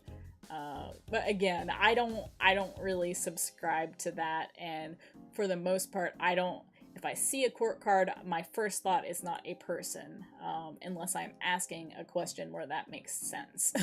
S1: But again, I don't really subscribe to that, and for the most part, if I see a court card, my first thought is not a person, unless I'm asking a question where that makes sense.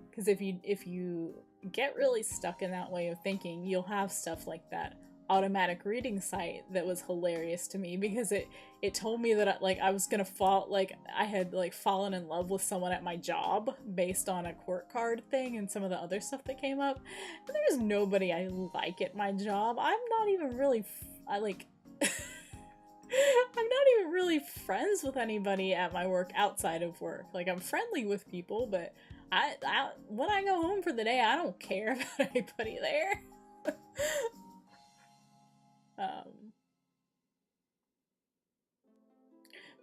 S1: Because if you get really stuck in that way of thinking, you'll have stuff like that automatic reading site that was hilarious to me, because it told me that I was gonna fall, like I had like fallen in love with someone at my job based on a court card thing and some of the other stuff that came up. And there's nobody I like at my job. I'm not even really I'm not even really friends with anybody at my work outside of work. Like, I'm friendly with people, but I when I go home for the day, I don't care about anybody there.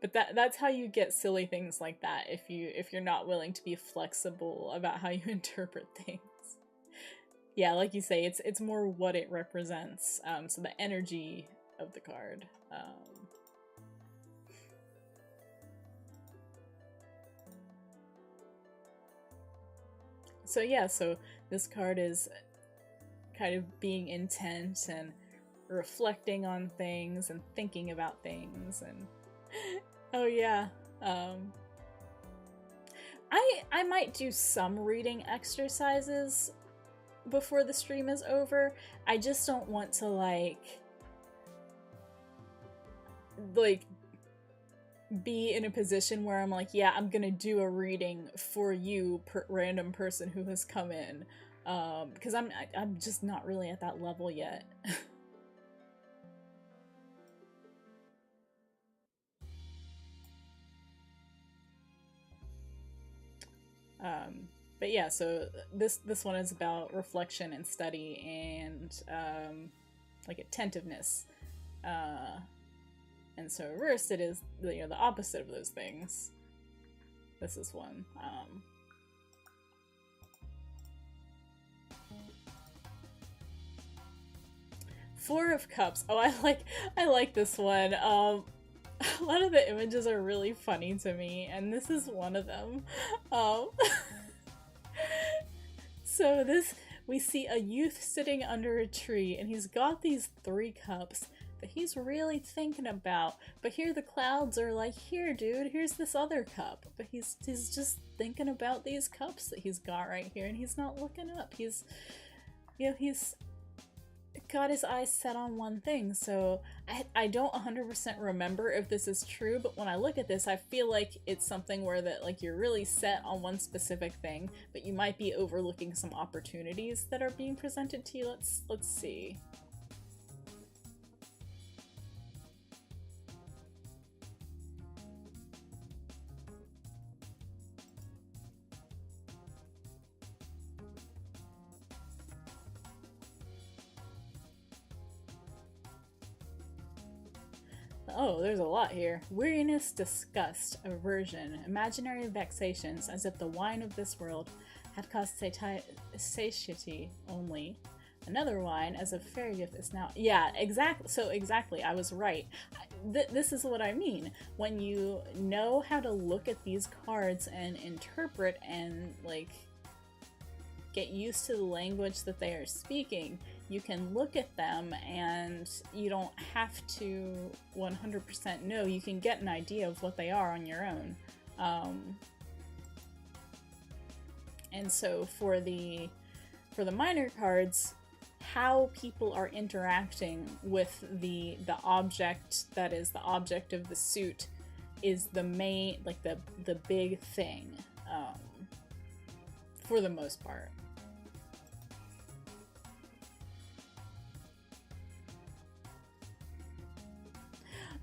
S1: But that's how you get silly things like that, if you're not willing to be flexible about how you interpret things. Yeah, like you say, it's more what it represents, so the energy of the card. So yeah, so this card is kind of being intent and reflecting on things and thinking about things, and oh yeah, I might do some reading exercises before the stream is over. I just don't want to like be in a position where I'm like, yeah, I'm gonna do a reading for you, random person who has come in, because I'm just not really at that level yet. But yeah, so this one is about reflection and study and like attentiveness. And so reversed, it is the opposite of those things. This is one. 4 of Cups. Oh, I like this one. A lot of the images are really funny to me, and this is one of them. So we see a youth sitting under a tree, and he's got these 3 cups that he's really thinking about. But here the clouds are like, here, dude, here's this other cup. But he's just thinking about these cups that he's got right here, and he's not looking up. He's got his eyes set on one thing. So I don't 100% remember if this is true, but when I look at this, I feel like it's something where that like you're really set on one specific thing, but you might be overlooking some opportunities that are being presented to you. Let's see. Oh, there's a lot here. Weariness, disgust, aversion, imaginary vexations, as if the wine of this world had caused satiety only. Another wine, as a fairy gift, is now... Yeah, exactly. So exactly, I was right. This is what I mean. When you know how to look at these cards and interpret and, like, get used to the language that they are speaking, you can look at them and you don't have to 100% know. You can get an idea of what they are on your own. And so for the minor cards, how people are interacting with the object that is the object of the suit is the main, like the big thing, for the most part.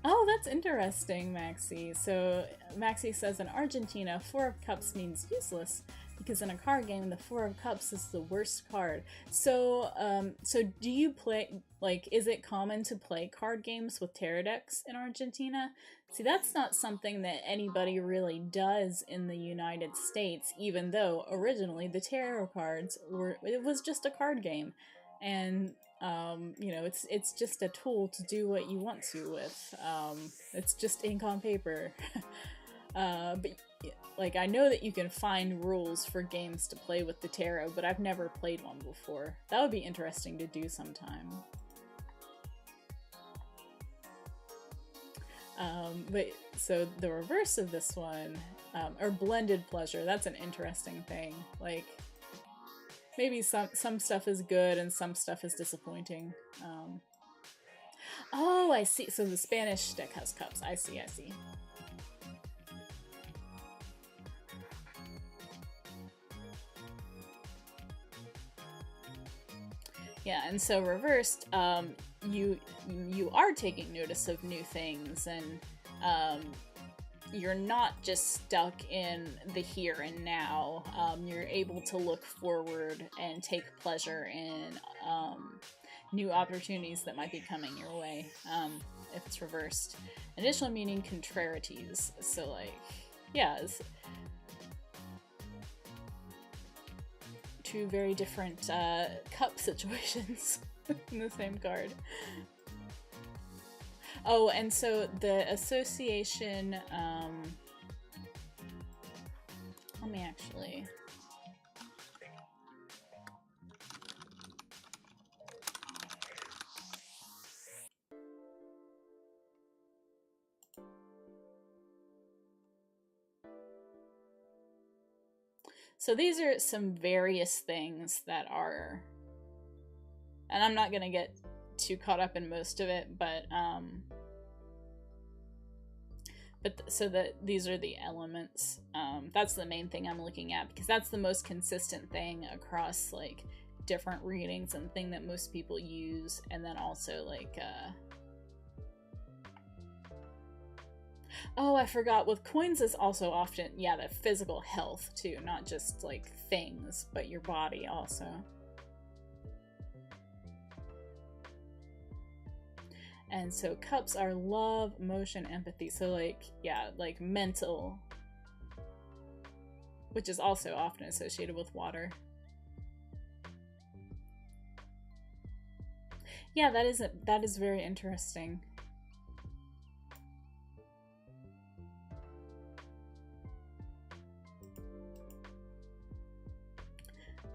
S1: Oh, that's interesting, Maxie. So Maxie says in Argentina, 4 of Cups means useless because in a card game, the 4 of Cups is the worst card. So, so do you play, like, is it common to play card games with tarot decks in Argentina? See, that's not something that anybody really does in the United States, even though originally the tarot cards it was just a card game. And you know, it's just a tool to do what you want to with. It's just ink on paper. But like, I know that you can find rules for games to play with the tarot, but I've never played one before. That would be interesting to do sometime. But so the reverse of this one, or blended pleasure, that's an interesting thing. Like, maybe some stuff is good and some stuff is disappointing. Oh, I see. So the Spanish deck has cups. I see. Yeah, and so reversed, you are taking notice of new things, and you're not just stuck in the here and now. You're able to look forward and take pleasure in new opportunities that might be coming your way, if it's reversed. Additional meaning, contrarieties. So, like, yeah, it's two very different cup situations in the same card. Oh, and so the association, let me actually... So these are some various things that are, and I'm not gonna get too caught up in most of it, but But so that these are the elements. That's the main thing I'm looking at, because that's the most consistent thing across like different readings and thing that most people use. And then also like oh, I forgot, with coins is also often, yeah, the physical health too, not just like things, but your body also. And so cups are love, emotion, empathy. So like, yeah, like mental, which is also often associated with water. Yeah, that is very interesting.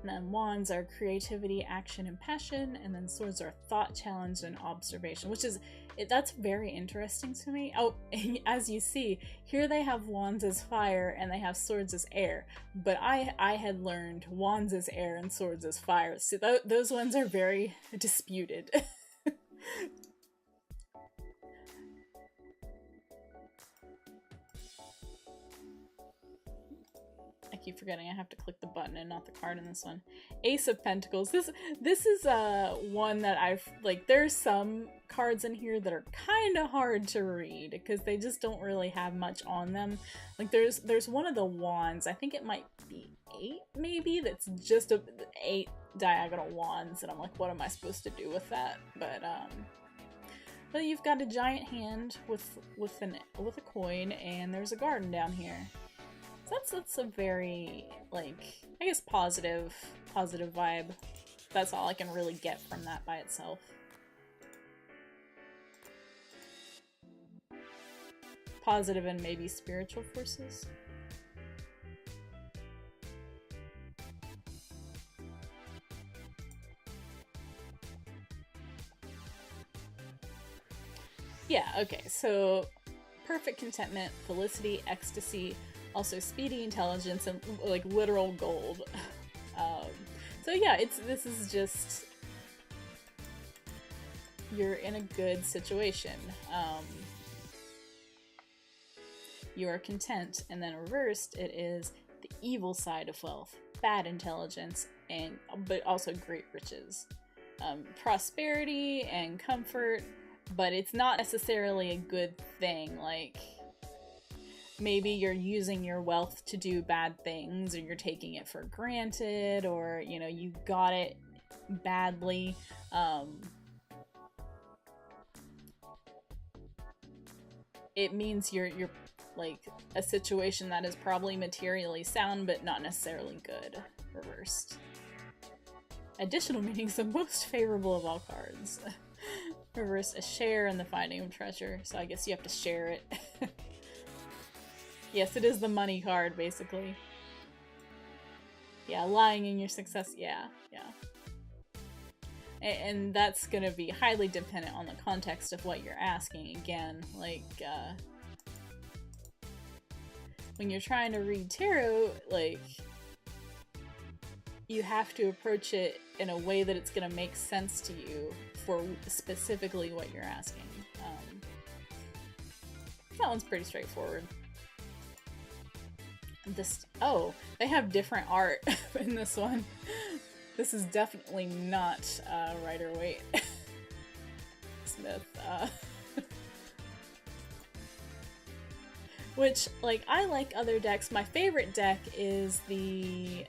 S1: And then wands are creativity, action, and passion. And then swords are thought, challenge, and observation, which is, that's very interesting to me. Oh, as you see, here they have wands as fire and they have swords as air. But I had learned wands as air and swords as fire. So those ones are very disputed. I keep forgetting I have to click the button and not the card in this one. Ace of Pentacles. This is one that I've, like, there's some cards in here that are kind of hard to read because they just don't really have much on them. Like there's one of the wands, I think it might be 8 maybe, that's just 8 diagonal wands, and I'm like, what am I supposed to do with that? But you've got a giant hand with a coin, and there's a garden down here. That's a very, like, I guess positive vibe. That's all I can really get from that by itself. Positive and maybe spiritual forces. Yeah, okay, so perfect contentment, felicity, ecstasy, also speedy intelligence, and like literal gold. So yeah, this is just, you're in a good situation. You are content, and then reversed, it is the evil side of wealth, bad intelligence, but also great riches, prosperity and comfort, but it's not necessarily a good thing. Like, maybe you're using your wealth to do bad things, or you're taking it for granted, or, you know, you got it badly. It means you're like a situation that is probably materially sound, but not necessarily good, reversed. Additional meanings, the most favorable of all cards. Reversed, a share in the finding of treasure, so I guess you have to share it. Yes, it is the money card, basically. Yeah, lying in your success, yeah. And that's gonna be highly dependent on the context of what you're asking. Again, like, when you're trying to read tarot, like, you have to approach it in a way that it's gonna make sense to you for specifically what you're asking. That one's pretty straightforward. Oh, they have different art in this one. This is definitely not Rider-Waite Smith. Which, like, I like other decks. My favorite deck is the...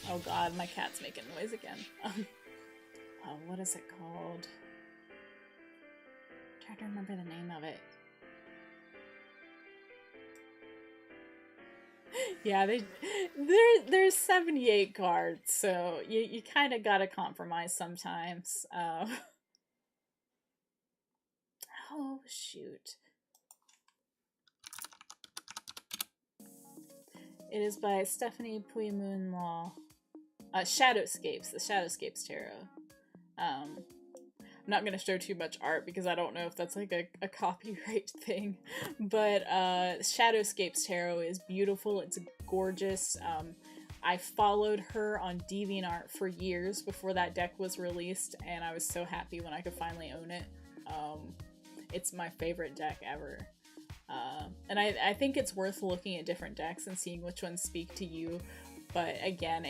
S1: Oh god, my cat's making noise again. What is it called? I'm trying to remember the name of it. Yeah, there's 78 cards, so you kind of gotta compromise sometimes. Oh shoot. It is by Stephanie Puy-Moon Law. Shadowscapes, the Shadowscapes Tarot. I'm not gonna show too much art because I don't know if that's like a copyright thing, but Shadowscapes Tarot is beautiful. It's gorgeous. I followed her on DeviantArt for years before that deck was released, and I was so happy when I could finally own it. It's my favorite deck ever. And I think it's worth looking at different decks and seeing which ones speak to you. But again,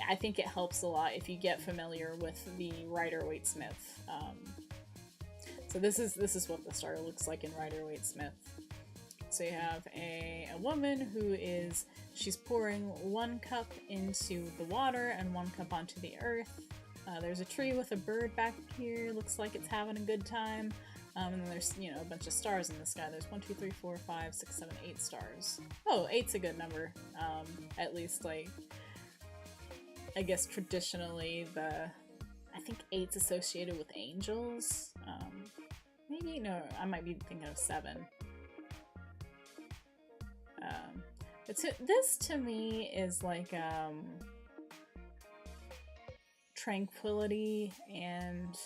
S1: I think it helps a lot if you get familiar with the Rider-Waite-Smith. So this is what the starter looks like in Rider-Waite-Smith. So you have a woman who she's pouring 1 cup into the water and 1 cup onto the earth. There's a tree with a bird back here, looks like it's having a good time. And then there's, a bunch of stars in the sky. There's 1, 2, 3, 4, 5, 6, 7, 8 stars. Oh, 8's a good number. At least, like, I guess traditionally I think 8's associated with angels. Maybe, no, I might be thinking of 7. This to me is like, tranquility and,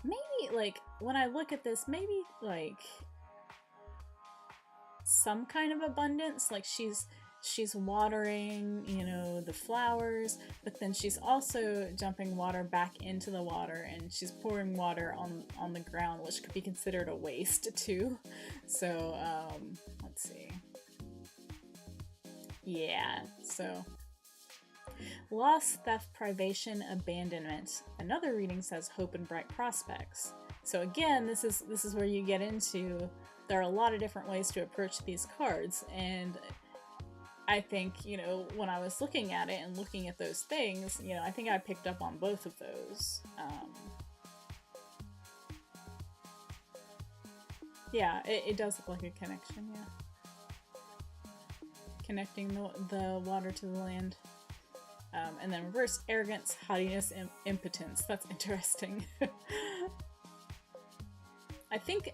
S1: maybe, like, when I look at this, maybe, like, some kind of abundance, like she's watering, the flowers, but then she's also dumping water back into the water, and she's pouring water on the ground, which could be considered a waste, too. So, let's see. Yeah, so... Loss, theft, privation, abandonment. Another reading says hope and bright prospects. So again, this is where you get into, there are a lot of different ways to approach these cards, and I think, when I was looking at it and looking at those things, I think I picked up on both of those. Yeah, it does look like a connection, yeah. Connecting the water to the land. And then reverse, arrogance, haughtiness, and impotence. That's interesting. I think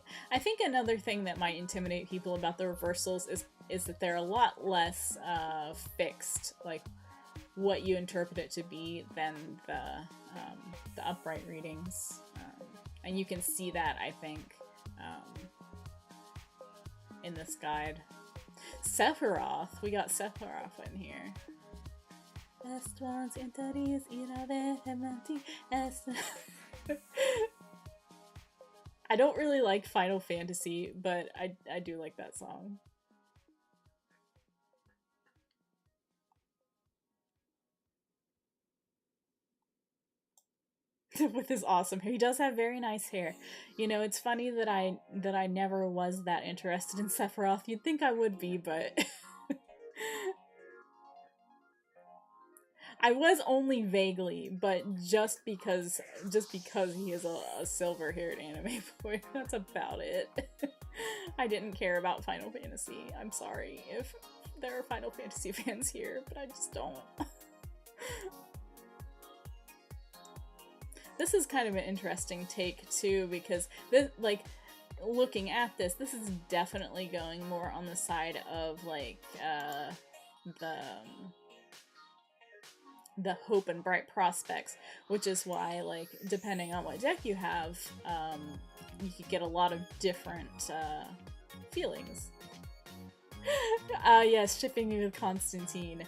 S1: another thing that might intimidate people about the reversals is that they're a lot less fixed, like what you interpret it to be, than the upright readings. And you can see that, I think, in this guide. Sephiroth, we got Sephiroth in here. I don't really like Final Fantasy, but I do like that song. With his awesome hair. He does have very nice hair. It's funny that I never was that interested in Sephiroth. You'd think I would be, but I was only vaguely, but just because he is a silver-haired anime boy, that's about it. I didn't care about Final Fantasy. I'm sorry if there are Final Fantasy fans here, but I just don't. This is kind of an interesting take, too, because this, like, looking at this is definitely going more on the side of, like, the hope and bright prospects, which is why, like, depending on what deck you have, you could get a lot of different feelings. Yes, shipping me with Constantine.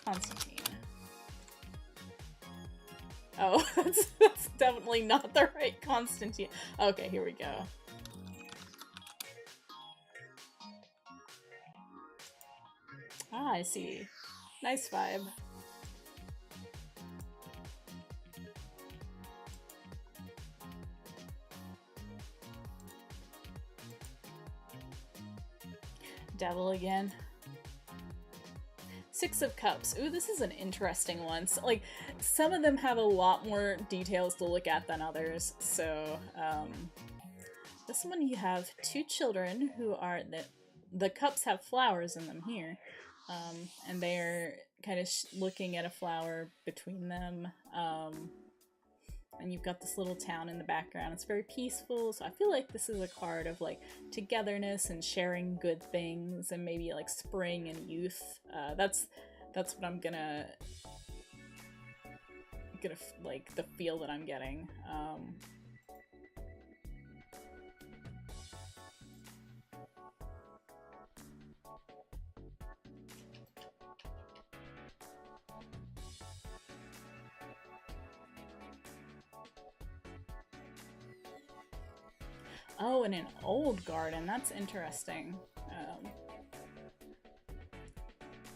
S1: Constantine. Oh, that's definitely not the right Constantine. Okay, here we go. Ah, I see. Nice vibe. Devil again. Six of Cups. Ooh, this is an interesting one. So, like, some of them have a lot more details to look at than others. So, this one you have two children who are... The cups have flowers in them here. And they're kind of looking at a flower between them. And you've got this little town in the background. It's very peaceful, so I feel like this is a card of, like, togetherness and sharing good things, and maybe, like, spring and youth. That's what I'm gonna like, the feel that I'm getting. Oh, in an old garden. That's interesting.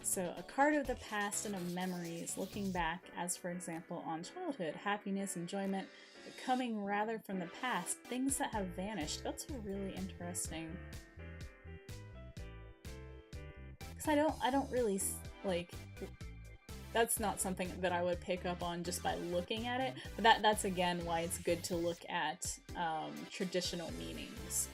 S1: So, a card of the past and of memories, looking back, as for example, on childhood, happiness, enjoyment, coming rather from the past, things that have vanished. That's really interesting. Because I don't really, like, that's not something that I would pick up on just by looking at it, but that's again why it's good to look at traditional meanings.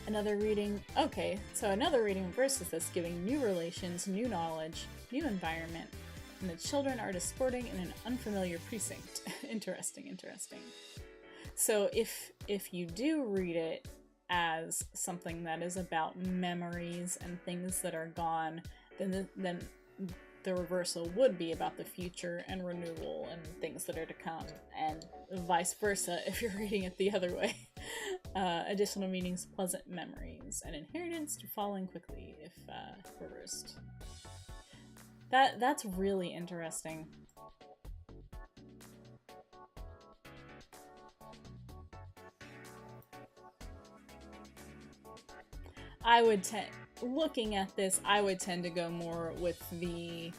S1: Another reading, okay, so another reading reverses this, giving new relations, new knowledge, new environment, and the children are disporting in an unfamiliar precinct. Interesting, interesting. So if you do read it as something that is about memories and things that are gone, then the reversal would be about the future and renewal and things that are to come, and vice versa if you're reading it the other way. Additional meanings, pleasant memories, and inheritance to falling quickly if reversed. That's really interesting. I would looking at this, I would tend to go more with the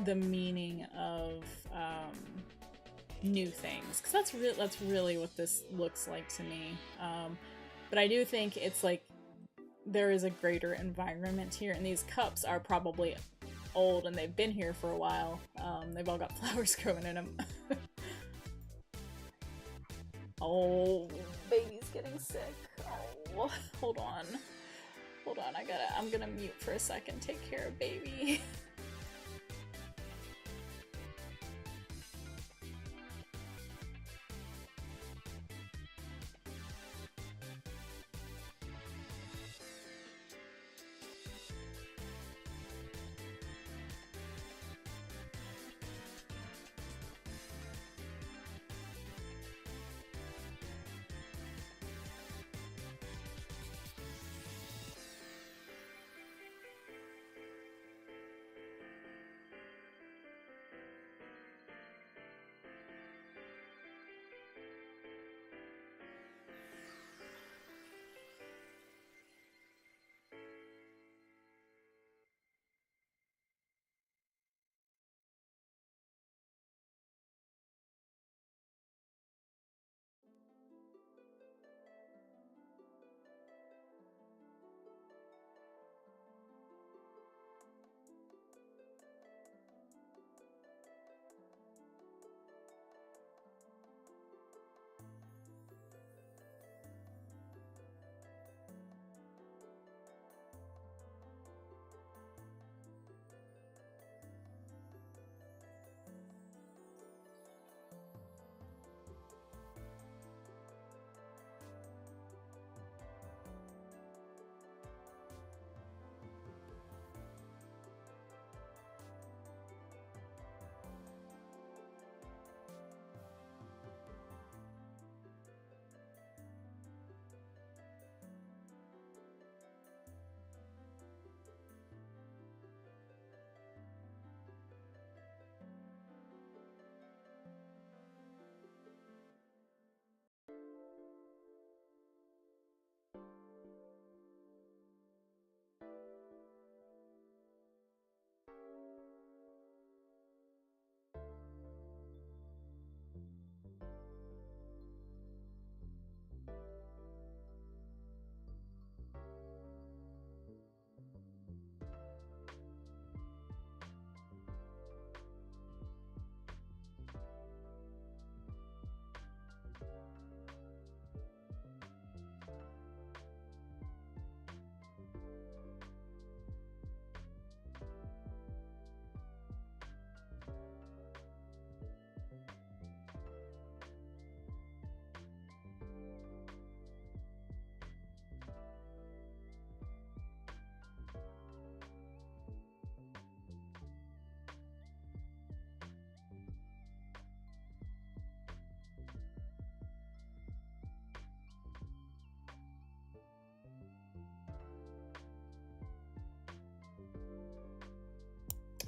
S1: meaning of new things, because that's really what this looks like to me. But I do think it's like there is a greater environment here, and these cups are probably old and they've been here for a while. They've all got flowers growing in them. Oh, baby's getting sick. Oh, hold on. I'm gonna mute for a second. Take care of baby.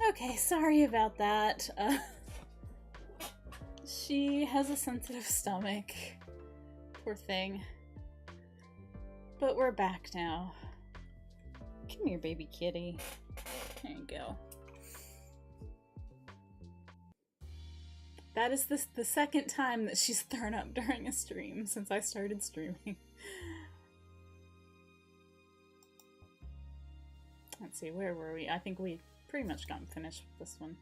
S1: Okay, sorry about that. She has a sensitive stomach. Poor thing. But we're back now. Come here, baby kitty. There you go. That is the second time that she's thrown up during a stream since I started streaming. Let's see, where were we? I think we pretty much gotten finished with this one.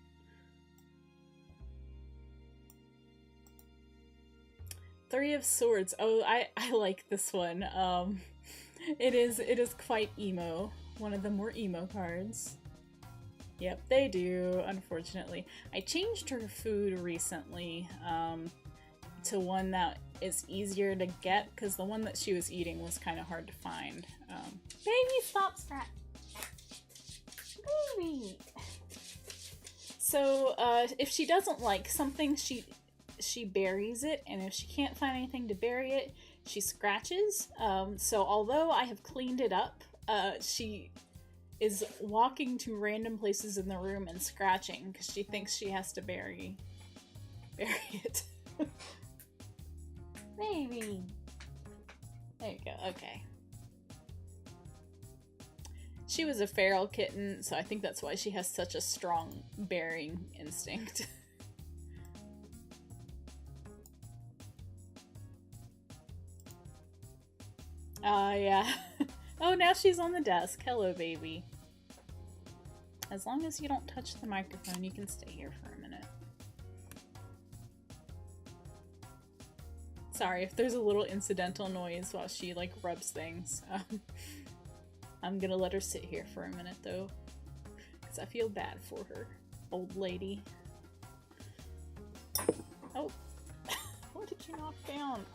S1: Three of Swords. Oh, I like this one. It is quite emo. One of the more emo cards. Yep, they do, unfortunately. I changed her food recently to one that is easier to get, because the one that she was eating was kind of hard to find. Baby, stop scratching! Baby! So, if she doesn't like something, she buries it, and if she can't find anything to bury it, she scratches. So although I have cleaned it up, she is walking to random places in the room and scratching because she thinks she has to bury it. Baby! There you go, okay. She was a feral kitten, so I think that's why she has such a strong burying instinct. Yeah. Oh, now she's on the desk. Hello, baby. As long as you don't touch the microphone, you can stay here for a minute. Sorry if there's a little incidental noise while she, like, rubs things. I'm gonna let her sit here for a minute, though, because I feel bad for her. Old lady. Oh. What did you knock down?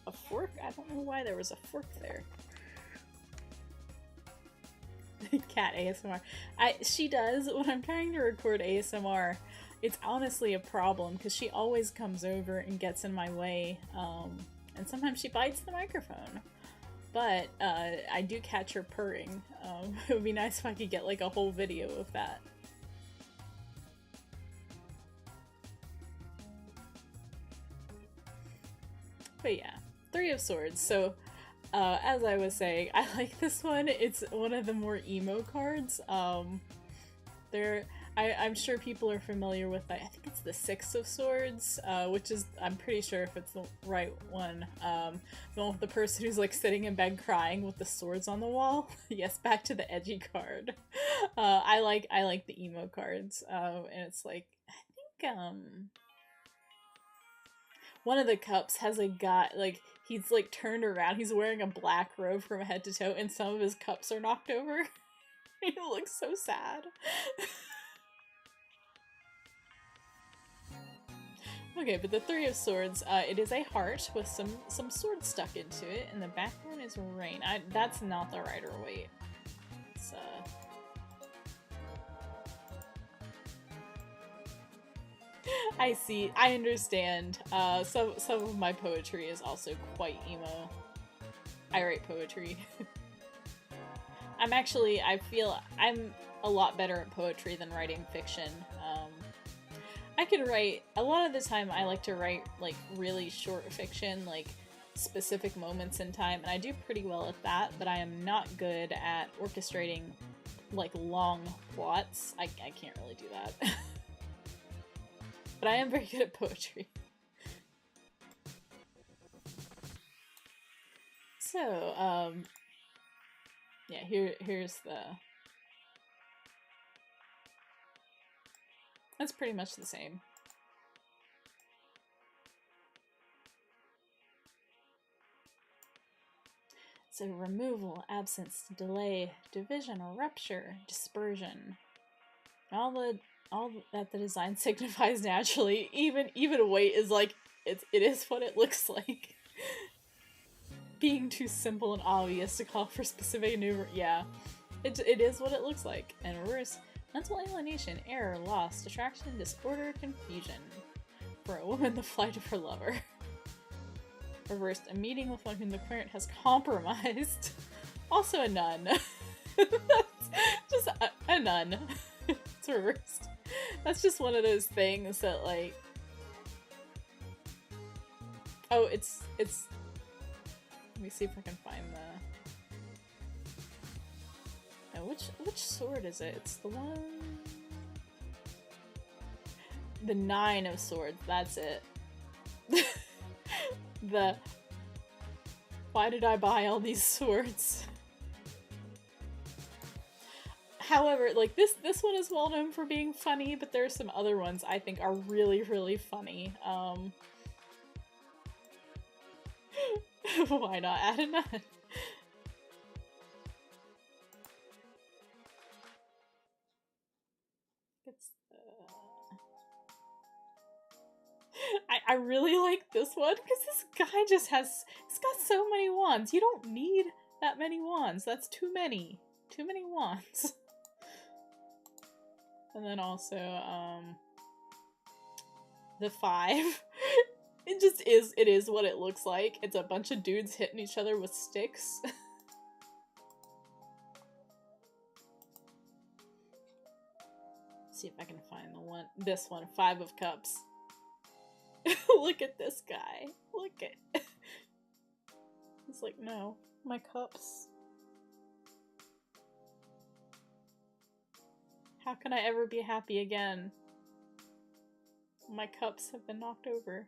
S1: A fork? I don't know why there was a fork there. Cat ASMR. She does, when I'm trying to record ASMR, it's honestly a problem because she always comes over and gets in my way, and sometimes she bites the microphone. But I do catch her purring. It would be nice if I could get like a whole video of that. But yeah, Three of Swords. So, as I was saying, I like this one. It's one of the more emo cards. I'm sure people are familiar with, I think it's the Six of Swords, which is, I'm pretty sure if it's the right one, the one with the person who's like sitting in bed crying with the swords on the wall. Yes, back to the edgy card. I like the emo cards, and it's like, I think, one of the cups has a guy, like, he's like turned around, he's wearing a black robe from head to toe, and some of his cups are knocked over. He looks so sad. Okay, but the Three of Swords, it is a heart with some swords stuck into it, and the background is rain. That's not the Rider Waite. It's, I see. I understand. Some of my poetry is also quite emo. I write poetry. I feel I'm a lot better at poetry than writing fiction. I could write, a lot of the time I like to write like really short fiction, like specific moments in time, and I do pretty well at that, but I am not good at orchestrating like long plots. I can't really do that. But I am very good at poetry. So, yeah, here's the... That's pretty much the same. So removal, absence, delay, division, rupture, dispersion. All that the design signifies naturally. Even weight is like, it is what it looks like. Being too simple and obvious to call for specific new, yeah. It is what it looks like. And reverse, mental alienation, error, loss, distraction, disorder, confusion. For a woman, the flight of her lover. Reversed, a meeting with one whom the parent has compromised. Also a nun. Just a nun. It's reversed. That's just one of those things that, like, Oh, it's let me see if I can find the... Oh, which sword is it? It's the one... The 9 of swords, that's it. The... Why did I buy all these swords? However, like, this one is well known for being funny, but there are some other ones I think are really, really funny. Why not add a nun? I really like this one because this guy just he's got so many wands. You don't need that many wands. That's too many. Too many wands. And then also, the 5. It is what it looks like. It's a bunch of dudes hitting each other with sticks. See if I can find this one, 5 of Cups. Look at this guy. Look at... He's like, no, my cups. How can I ever be happy again? My cups have been knocked over.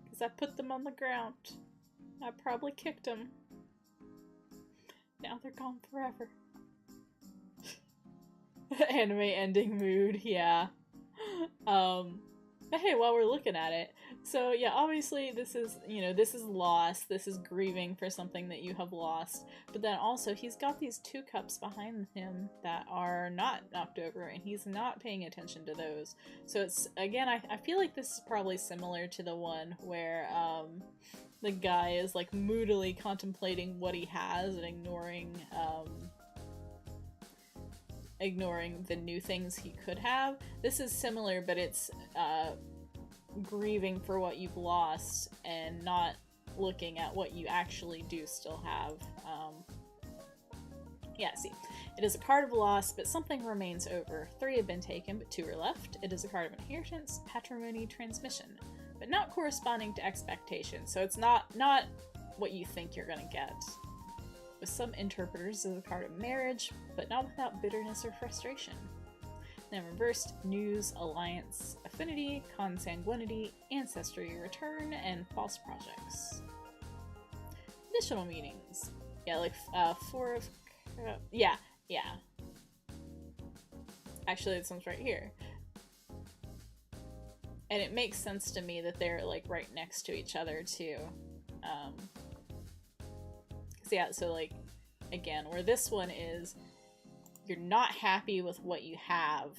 S1: Because I put them on the ground. I probably kicked them. Now they're gone forever. Anime ending mood, yeah. But hey, while we're looking at it, so yeah, obviously this is, this is loss, this is grieving for something that you have lost, but then also he's got these 2 cups behind him that are not knocked over, and he's not paying attention to those. So it's, again, I feel like this is probably similar to the one where, the guy is like moodily contemplating what he has and ignoring the new things he could have. This is similar, but it's grieving for what you've lost and not looking at what you actually do still have. Yeah, see. It is a card of loss, but something remains over. 3 have been taken, but 2 are left. It is a card of inheritance, patrimony, transmission, but not corresponding to expectations. So it's not what you think you're gonna get. With some interpreters, it is a card of marriage, but not without bitterness or frustration. Then reversed, news, alliance, affinity, consanguinity, ancestry, return, and false projects. Additional meanings. Yeah, like 4 of... yeah. Actually, this one's right here. And it makes sense to me that they're like right next to each other too. Yeah, so like, again, where this one is, you're not happy with what you have,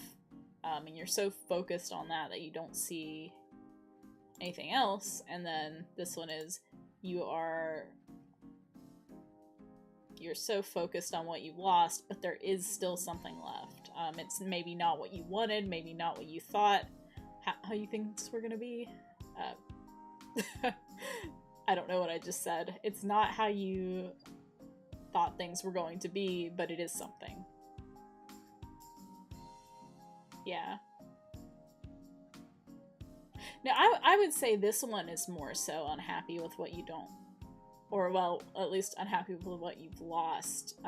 S1: and you're so focused on that you don't see anything else, and then this one is, you're so focused on what you've lost, but there is still something left. It's maybe not what you wanted, maybe not what you thought, how you think things were gonna be. I don't know what I just said. It's not how you thought things were going to be, but it is something. Yeah. Now, I would say this one is more so unhappy with what you don't, or well, at least unhappy with what you've lost.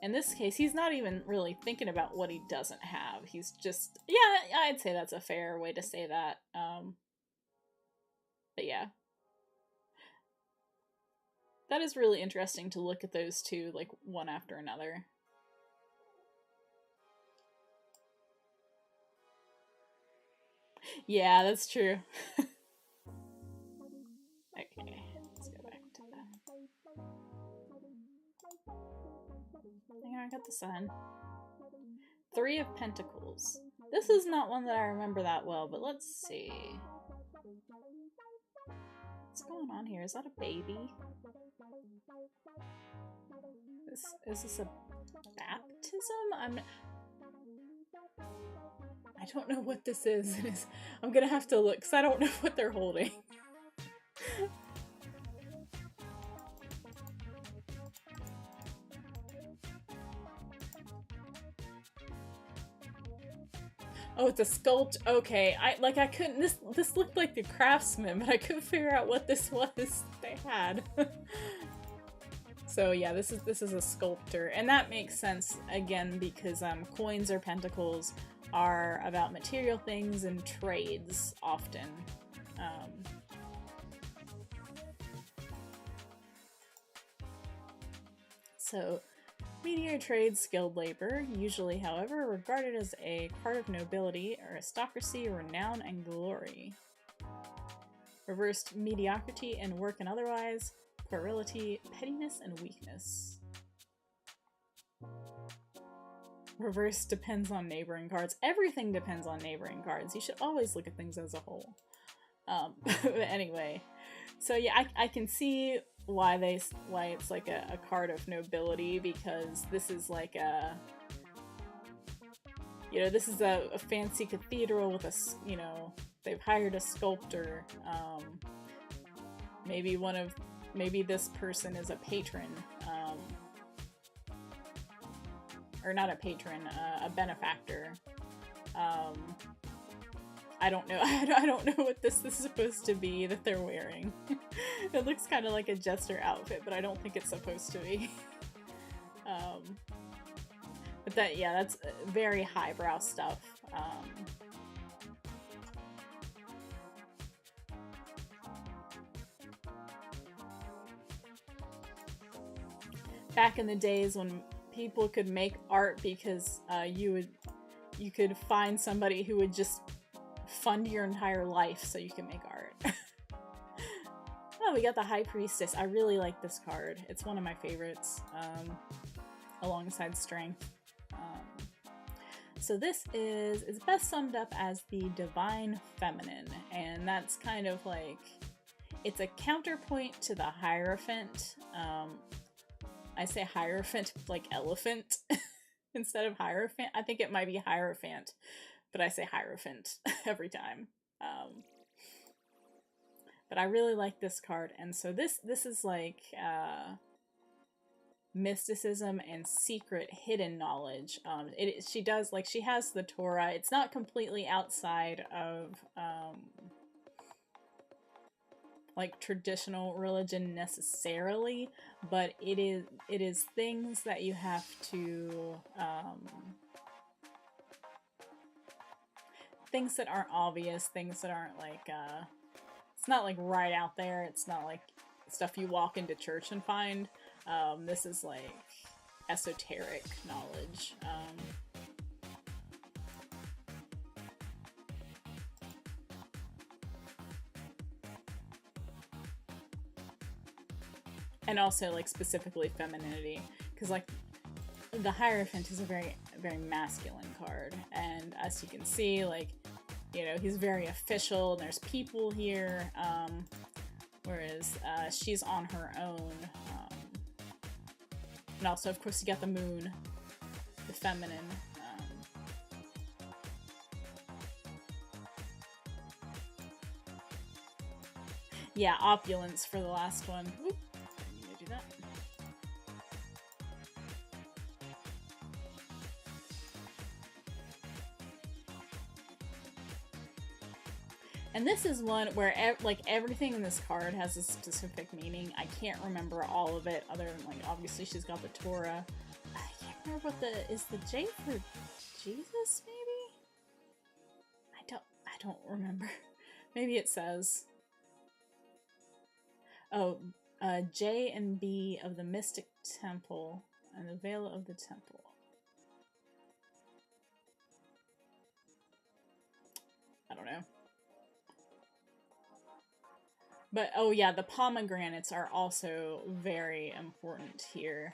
S1: In this case, he's not even really thinking about what he doesn't have. He's just, yeah, I'd say that's a fair way to say that. But yeah. That is really interesting to look at those two, like, one after another. Yeah, that's true. Okay, let's go back to that. I got the sun. 3 of Pentacles. This is not one that I remember that well, but let's see. What's going on here? Is that a baby? Is this a baptism? I don't know what this is. I'm gonna have to look because I don't know what they're holding. Oh, it's a sculpt. Okay, I couldn't. This looked like the Craftsman, but I couldn't figure out what this was they had. So yeah, this is a sculptor, and that makes sense again because coins or pentacles are about material things and trades often. So meteor trades skilled labor, usually, however, regarded as a card of nobility, aristocracy, renown, and glory. Reversed mediocrity in work and otherwise, puerility, pettiness, and weakness. Reverse depends on neighboring cards. Everything depends on neighboring cards. You should always look at things as a whole. But anyway, so yeah, I can see why it's like a card of nobility, because this is like a, you know, this is a fancy cathedral with a, you know, they've hired a sculptor. Maybe this person is a patron, or not a patron, a benefactor. I don't know. I don't know what this is supposed to be that they're wearing. It looks kind of like a jester outfit, but I don't think it's supposed to be. But that's very highbrow stuff. Back in the days when people could make art because you could find somebody who would just fund your entire life so you can make art. Oh, we got the High Priestess. I really like this card. It's one of my favorites, alongside Strength. So this is best summed up as the Divine Feminine, and that's kind of like, it's a counterpoint to the Hierophant. I say Hierophant like elephant instead of Hierophant. I think it might be Hierophant, but I say Hierophant every time. But I really like this card, and so this is like mysticism and secret hidden knowledge. She has the Torah. It's not completely outside of like traditional religion necessarily, but it is things that you have to things that aren't obvious, things that aren't like it's not like right out there. It's not like stuff you walk into church and find. This is like esoteric knowledge. And also like specifically femininity, because like the Hierophant is a very, very masculine card, and as you can see, like, you know, he's very official and there's people here, whereas she's on her own. And also, of course, you got the moon, the feminine. Yeah, opulence for the last one. Oop, I need to do that. And this is one where like everything in this card has a specific meaning. I can't remember all of it, other than like obviously she's got the Torah. I can't remember what is the J for Jesus, maybe? I don't remember. Maybe it says, oh, J and B of the Mystic Temple and the Veil of the Temple. I don't know. But, oh yeah, the pomegranates are also very important here.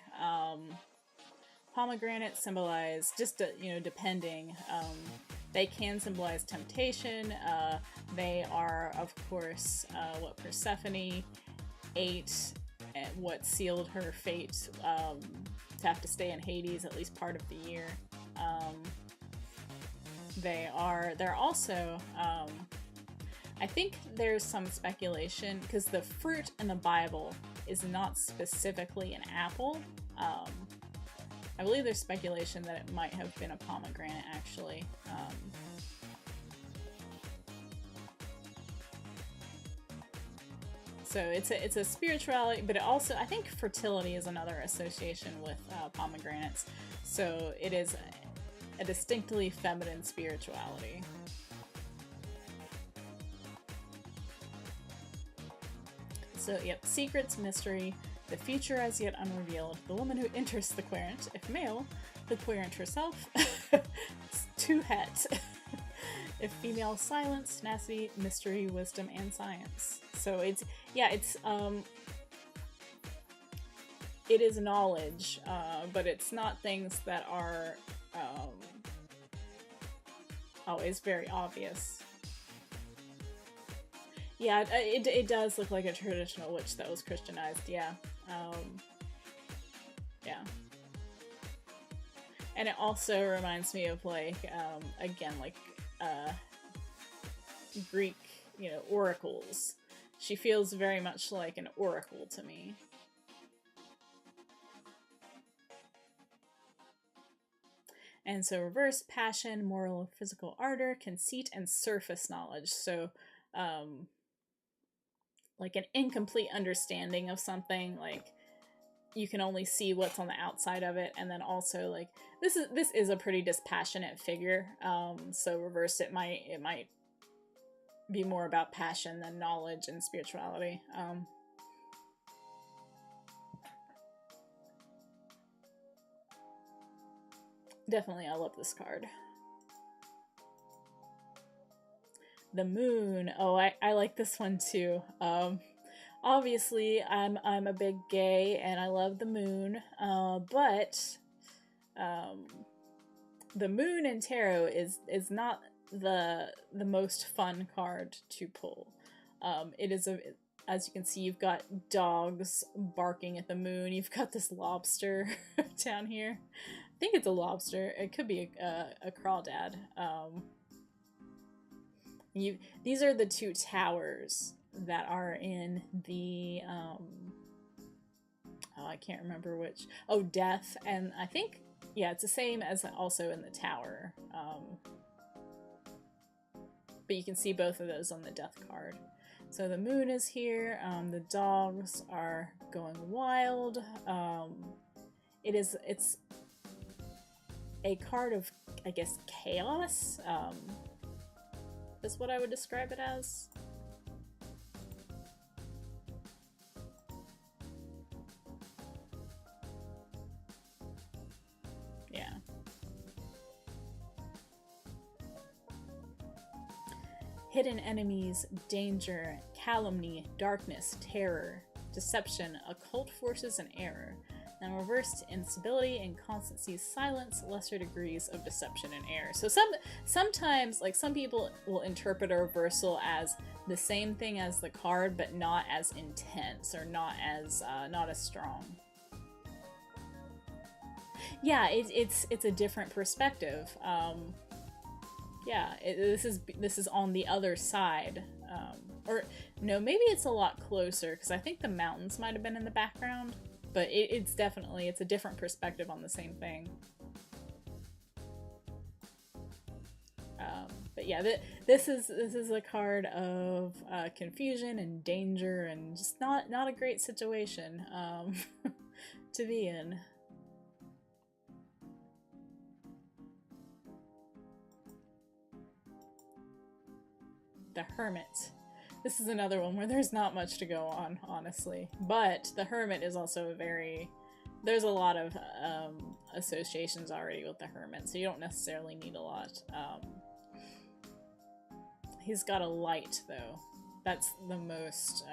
S1: Pomegranates symbolize, just, you know, depending, they can symbolize temptation. They are, of course, what Persephone ate, and what sealed her fate to have to stay in Hades at least part of the year. They're also, I think there's some speculation, because the fruit in the Bible is not specifically an apple. I believe there's speculation that it might have been a pomegranate, actually. So it's a spirituality, but it also, I think fertility is another association with pomegranates. So it is a distinctly feminine spirituality. So, yep, secrets, mystery, the future as yet unrevealed, the woman who enters the querent, if male, the querent herself, to het. If female, silence, tenacity, mystery, wisdom, and science. So it's, yeah, it is knowledge, but it's not things that are always very obvious. Yeah, it does look like a traditional witch that was Christianized, yeah. Yeah. And it also reminds me of, like, again, like, Greek, you know, oracles. She feels very much like an oracle to me. And so reverse, passion, moral, physical ardor, conceit, and surface knowledge. So, like an incomplete understanding of something, like you can only see what's on the outside of it, and then also like this is a pretty dispassionate figure. So reversed, it might be more about passion than knowledge and spirituality. Definitely, I love this card. The moon. Oh, I like this one too. Obviously, I'm a big gay and I love the moon. But the moon in tarot is not the most fun card to pull. It is as you can see, you've got dogs barking at the moon. You've got this lobster down here. I think it's a lobster. It could be a crawdad. These are the two towers that are in the oh, I can't remember which. Oh, death, and I think, yeah, it's the same as also in the tower. But you can see both of those on the death card. So the moon is here. The dogs are going wild. It's a card of, I guess, chaos. Is what I would describe it as. Yeah. Hidden enemies, danger, calumny, darkness, terror, deception, occult forces, and error. And reversed, instability, inconstancy, silence, lesser degrees of deception and error. So sometimes, like, some people will interpret a reversal as the same thing as the card, but not as intense or not as strong. Yeah, it's a different perspective. Yeah, this is on the other side. Or no, maybe it's a lot closer because I think the mountains might have been in the background. But it's definitely, it's a different perspective on the same thing. But yeah, this is a card of confusion and danger and just not a great situation to be in. The Hermit. This is another one where there's not much to go on, honestly. But the Hermit is also there's a lot of associations already with the Hermit, so you don't necessarily need a lot. He's got a light, though. That's the most...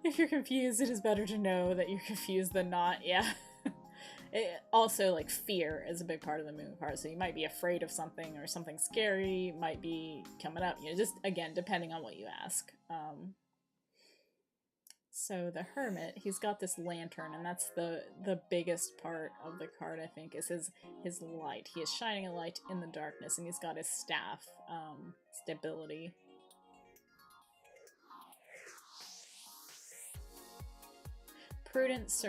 S1: If you're confused, it is better to know that you're confused than not, yeah. Also, like, fear is a big part of the moon card, so you might be afraid of something or something scary might be coming up, you know, just, again, depending on what you ask. So the Hermit, he's got this lantern, and that's the biggest part of the card, I think, is his light. He is shining a light in the darkness, and he's got his staff, stability. prudence,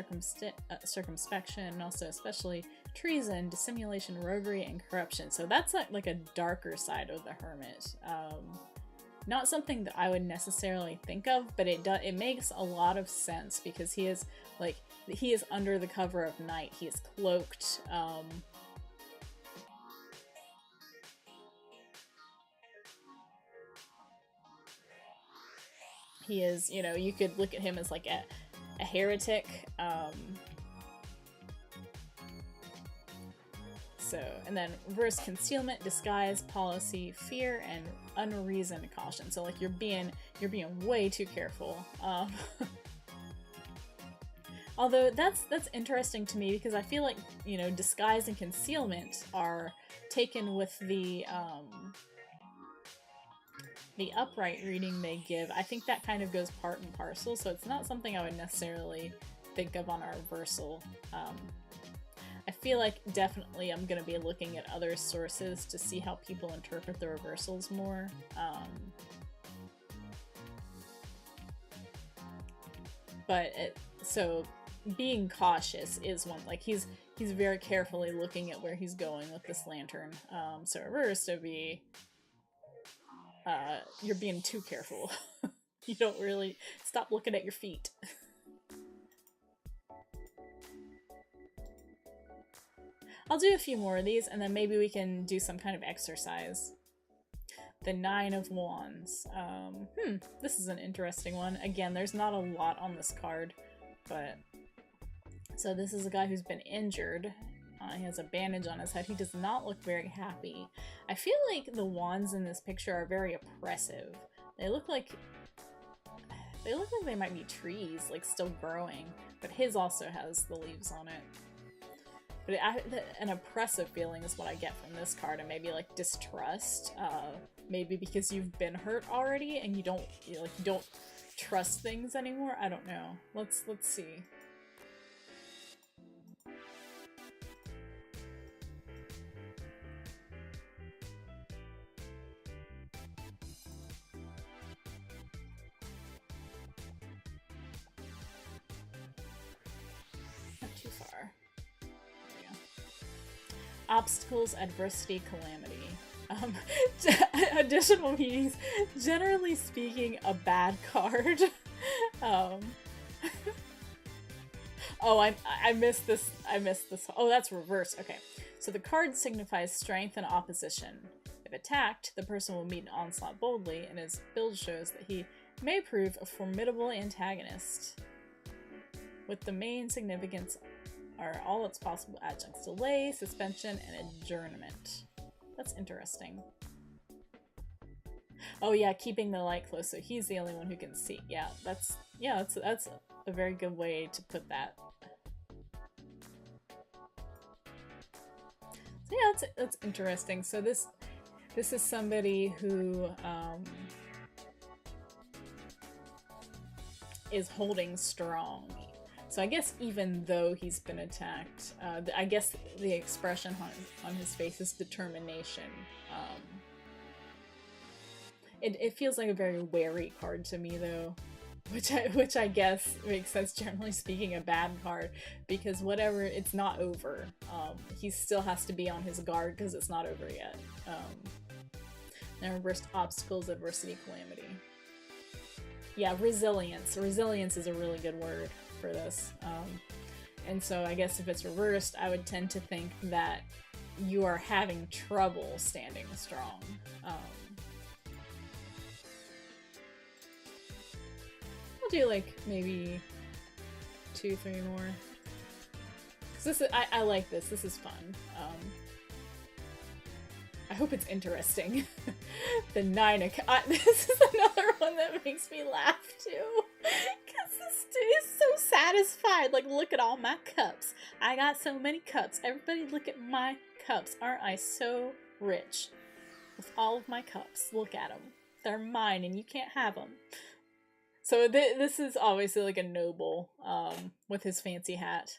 S1: circumspection, and also especially treason, dissimulation, roguery, and corruption. So that's like a darker side of the hermit. Not something that I would necessarily think of, but it makes a lot of sense because he is under the cover of night. He is cloaked. He is, you know, you could look at him as like a heretic. So, and then reverse concealment, disguise, policy, fear, and unreasoned caution. So like you're being way too careful. Although that's interesting to me because I feel like, you know, disguise and concealment are taken with the upright reading they give. I think that kind of goes part and parcel, so it's not something I would necessarily think of on our reversal. I feel like definitely I'm going to be looking at other sources to see how people interpret the reversals more. So being cautious is one, like he's very carefully looking at where he's going with this lantern. So reverse would be you're being too careful. You don't really stop looking at your feet. I'll do a few more of these, and then maybe we can do some kind of exercise. The Nine of Wands. This is an interesting one. Again, there's not a lot on this card, but... So this is a guy who's been injured. He has a bandage on his head. He does not look very happy. I feel like the wands in this picture are very oppressive. They look like they might be trees, like still growing, but his also has the leaves on it. But an oppressive feeling is what I get from this card, and maybe like distrust. Maybe because you've been hurt already and you don't trust things anymore. I don't know. Let's see. Not too far. Obstacles, adversity, calamity. Additional meanings. Generally speaking, a bad card. Oh, I missed this. Oh, that's reverse. Okay. So the card signifies strength and opposition. If attacked, the person will meet an onslaught boldly, and his build shows that he may prove a formidable antagonist. With the main significance are all its possible adjuncts: delay, suspension, and adjournment. That's interesting. Oh yeah, keeping the light close, so he's the only one who can see. Yeah, that's a very good way to put that. So yeah, that's interesting. So this is somebody who is holding strong. So I guess even though he's been attacked, I guess the expression on his face is determination. It feels like a very wary card to me though, which I guess makes sense, generally speaking, a bad card, because whatever, it's not over. He still has to be on his guard because it's not over yet. Now reversed obstacles, adversity, calamity. Yeah, resilience. Resilience is a really good word for this. And so I guess if it's reversed, I would tend to think that you are having trouble standing strong. I'll do like maybe 2-3 more. Cause this is, I like this. This is fun. I hope it's interesting. The 9 of this is another one that makes me laugh too. Cause this dude is so satisfied. Like, look at all my cups. I got so many cups. Everybody look at my cups. Aren't I so rich? With all of my cups. Look at them. They're mine and you can't have them. So this is obviously like a noble with his fancy hat.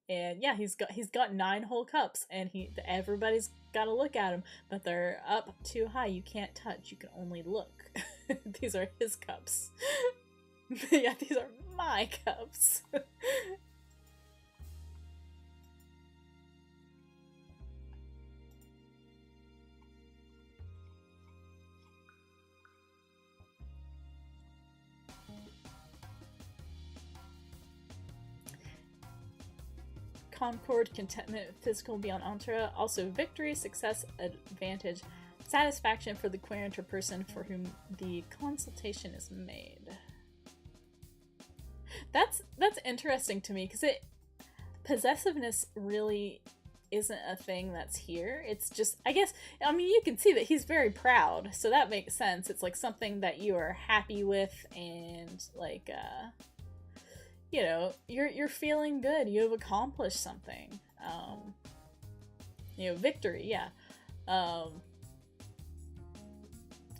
S1: And yeah, he's got 9 whole cups, and everybody's got to look at him, but they're up too high. You can't touch. You can only look. These are his cups. Yeah, these are my cups. Concord, contentment, physical beyond Antra. Also victory, success, advantage, satisfaction for the querantor person for whom the consultation is made. That's interesting to me, because possessiveness really isn't a thing that's here. It's just, I guess, I mean, you can see that he's very proud, so that makes sense. It's like something that you are happy with, and like you know, you're feeling good. You have accomplished something. You know, victory, yeah. And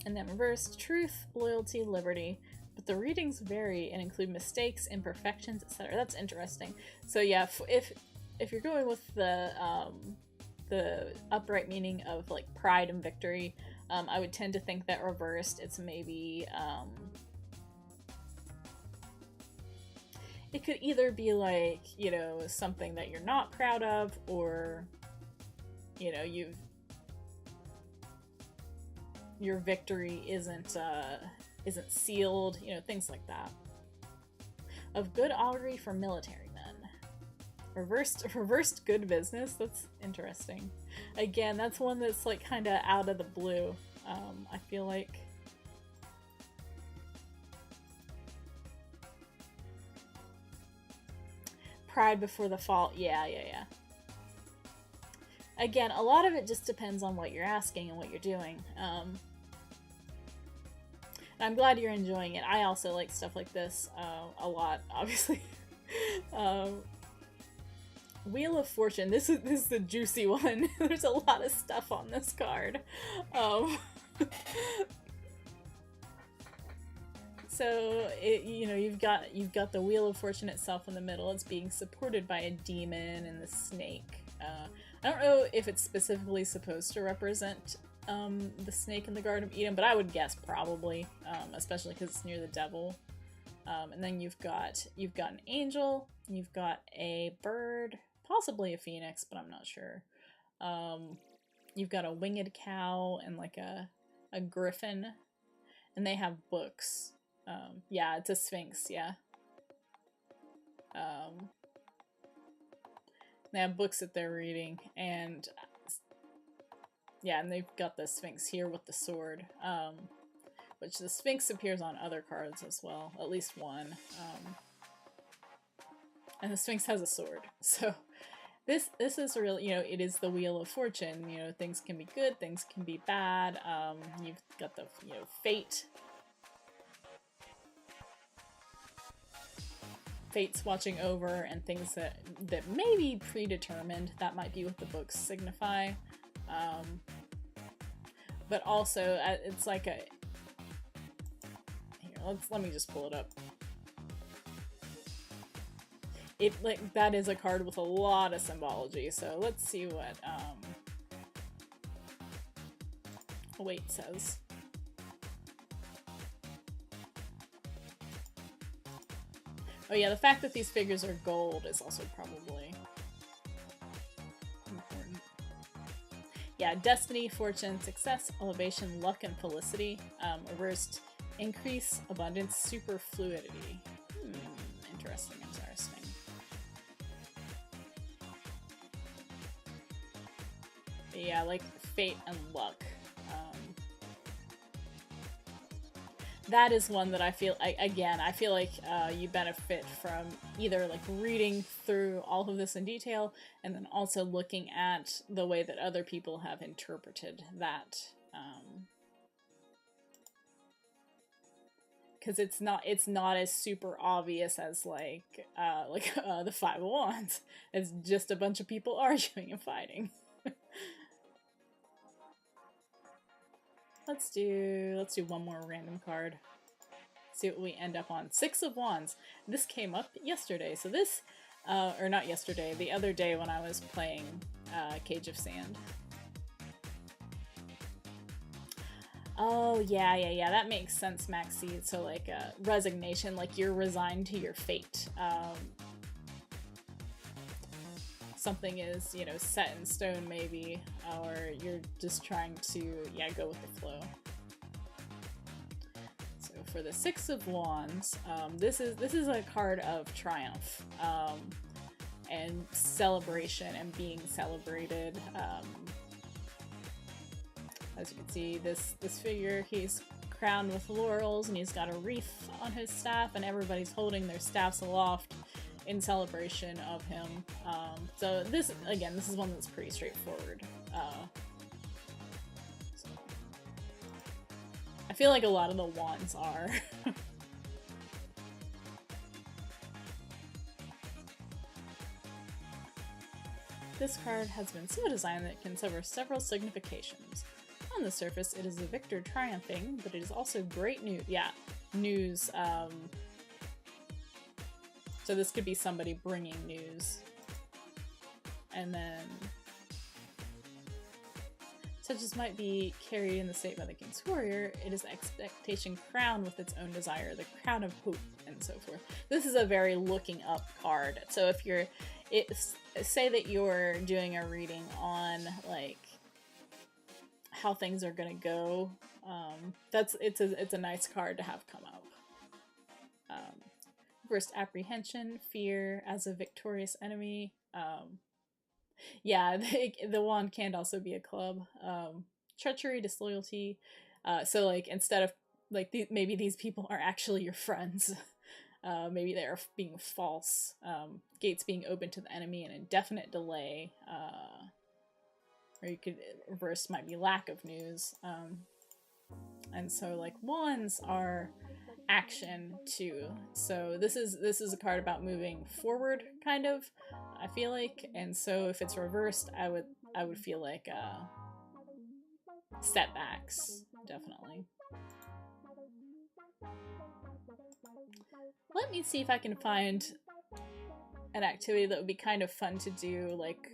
S1: then reversed, truth, loyalty, liberty. But the readings vary and include mistakes, imperfections, etc. That's interesting. So yeah, if you're going with the upright meaning of like pride and victory, I would tend to think that reversed, it's maybe it could either be like, you know, something that you're not proud of, or, you know, your victory isn't sealed, you know, things like that. Of good augury for military men. Reversed good business. That's interesting. Again, that's one that's like kind of out of the blue. I feel like pride before the fall. Yeah. Again, a lot of it just depends on what you're asking and what you're doing. And I'm glad you're enjoying it. I also like stuff like this a lot, obviously. Wheel of Fortune. This is the juicy one. There's a lot of stuff on this card. So you know, you've got the Wheel of Fortune itself in the middle. It's being supported by a demon and the snake. I don't know if it's specifically supposed to represent the snake in the Garden of Eden, but I would guess probably, especially because it's near the devil. And then you've got an angel, you've got a bird, possibly a phoenix, but I'm not sure. You've got a winged cow and like a griffin, and they have books. Yeah, it's a sphinx, yeah. They have books that they're reading, and yeah, and they've got the sphinx here with the sword, which the sphinx appears on other cards as well, at least one. And the sphinx has a sword, so this is real, you know, it is the Wheel of Fortune. You know, things can be good, things can be bad. You've got the, you know, fate's watching over, and things that may be predetermined. That might be what the books signify. But also, it's like a... Here, let me just pull it up. That is a card with a lot of symbology, so let's see what, Wait says. Oh yeah, the fact that these figures are gold is also probably important. Yeah, destiny, fortune, success, elevation, luck, and felicity. Reversed, increase, abundance, superfluidity. Interesting. But yeah, like fate and luck. That is one that I feel, again, I feel like you benefit from either like reading through all of this in detail, and then also looking at the way that other people have interpreted that. Because it's not as super obvious as like the Five of Wands. It's just a bunch of people arguing and fighting. Let's do one more random card. See what we end up on. Six of Wands. This came up yesterday. So this, or not yesterday, the other day when I was playing Cage of Sand. Oh, yeah, that makes sense, Maxie. So, like, resignation, like you're resigned to your fate. Something is, you know, set in stone, maybe, or you're just trying to, yeah, go with the flow. So for the Six of Wands, this is a card of triumph, and celebration and being celebrated. As you can see, this figure, he's crowned with laurels and he's got a wreath on his staff, and everybody's holding their staffs aloft in celebration of him. So this, again, this is one that's pretty straightforward. So I feel like a lot of the wands are. This card has been so designed that it can cover several significations. On the surface, it is a victor triumphing, but it is also great news. Yeah, news. So this could be somebody bringing news. And then, such as might be carried in the state by the King's Warrior, it is expectation crowned with its own desire, the crown of hope, and so forth. This is a very looking up card. So if you're, say that you're doing a reading on, like, how things are gonna go, it's a nice card to have come up. First, apprehension, fear as a victorious enemy. Yeah, the wand can also be a club. Treachery, disloyalty. So like instead of like maybe these people are actually your friends. Maybe they are being false. Gates being open to the enemy, an indefinite delay. Or you could reverse might be lack of news. And so like wands are action too. So this is a card about moving forward, kind of, I feel like. And so if it's reversed, I would feel like setbacks, definitely. Let me see if I can find an activity that would be kind of fun to do, like,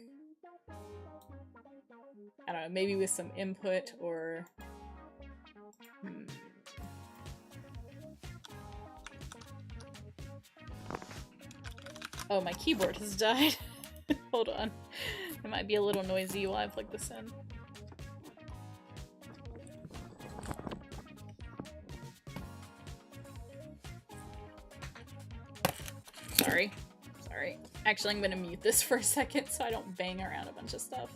S1: I don't know, maybe with some input or Oh, my keyboard has died. Hold on. It might be a little noisy while I plug this in. Sorry. Actually, I'm gonna mute this for a second so I don't bang around a bunch of stuff.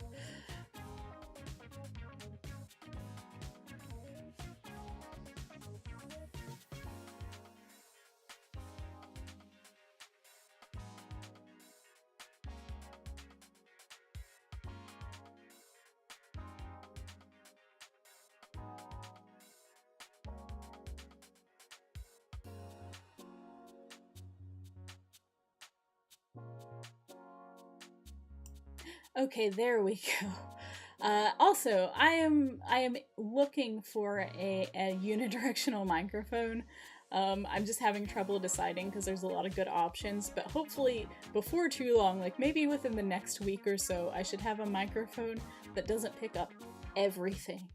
S1: Okay, there we go. Also, I am looking for a unidirectional microphone. I'm just having trouble deciding because there's a lot of good options, but hopefully before too long, like maybe within the next week or so, I should have a microphone that doesn't pick up everything.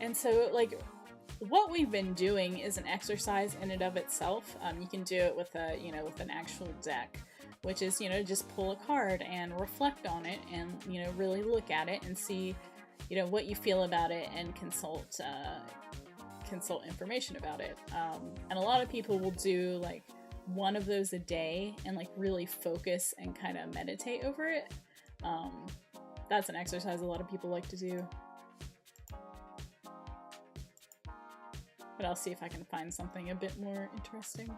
S1: And so, like, what we've been doing is an exercise in and of itself. You can do it with a, with an actual deck, which is, just pull a card and reflect on it and, really look at it and see, what you feel about it and consult information about it. And a lot of people will do, like, one of those a day and, like, really focus and kind of meditate over it. That's an exercise a lot of people like to do. But I'll see if I can find something a bit more interesting.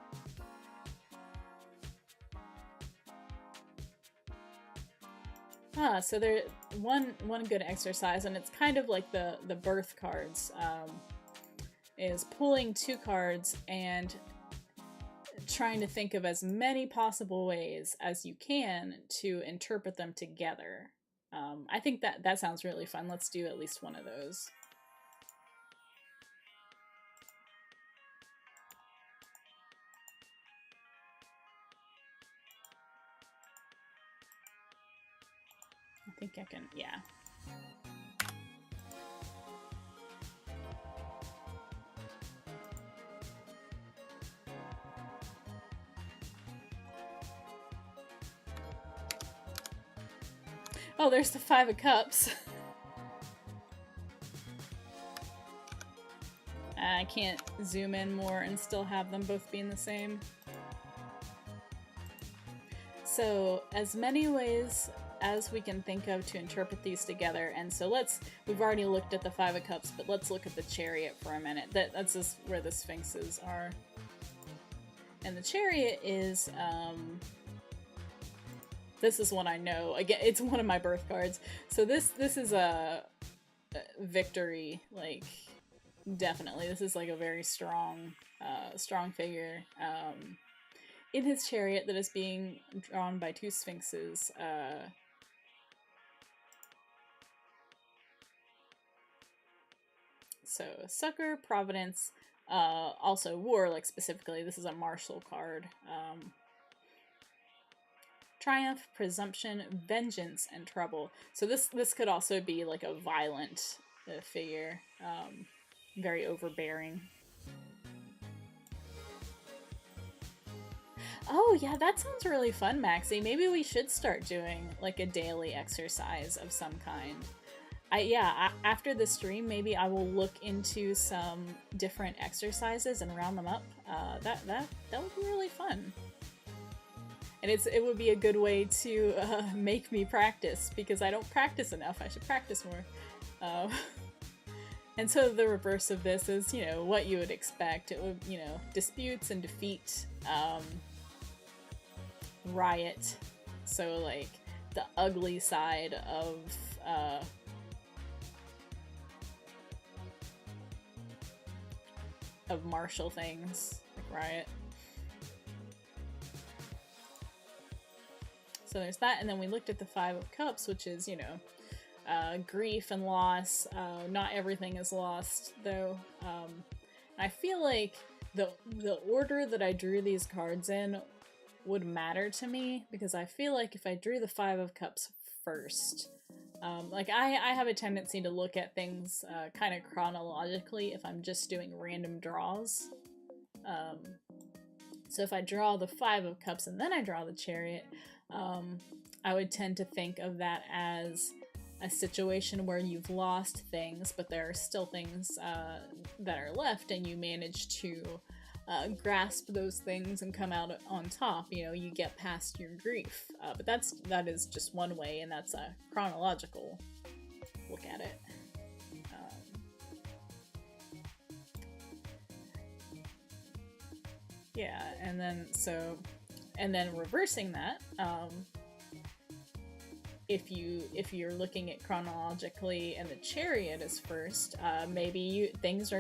S1: So there one good exercise, and it's kind of like the birth cards, is pulling two cards and trying to think of as many possible ways as you can to interpret them together. I think that sounds really fun. Let's do at least one of those. I think I can, yeah. Oh, there's the Five of Cups. I can't zoom in more and still have them both being the same. So, as many ways as we can think of to interpret these together, and so we've already looked at the Five of Cups, but let's look at the Chariot for a minute. That's just where the Sphinxes are. And the Chariot is, this is one I know. Again, it's one of my birth cards. So this is a victory, like, definitely. This is like a very strong figure. In his chariot that is being drawn by two sphinxes. So Succor, Providence, also War, like specifically. This is a martial card. Triumph, Presumption, Vengeance, and Trouble. So this could also be like a violent figure. Very overbearing. Oh yeah, that sounds really fun, Maxie. Maybe we should start doing like a daily exercise of some kind. After the stream, maybe I will look into some different exercises and round them up. That would be really fun. And it would be a good way to make me practice, because I don't practice enough. I should practice more. And so the reverse of this is, you know, what you would expect. It would, you know, disputes and defeat, riot. So, like, the ugly side of martial things, like riot. So there's that, and then we looked at the Five of Cups, which is, you know, grief and loss. Not everything is lost, though. I feel like the order that I drew these cards in would matter to me, because I feel like if I drew the Five of Cups first, like I have a tendency to look at things kind of chronologically if I'm just doing random draws. So if I draw the Five of Cups and then I draw the Chariot, I would tend to think of that as a situation where you've lost things, but there are still things that are left, and you manage to grasp those things and come out on top. You know, you get past your grief. But that is just one way, and that's a chronological look at it. Yeah, and then reversing that, if you're looking at chronologically and the Chariot is first, maybe things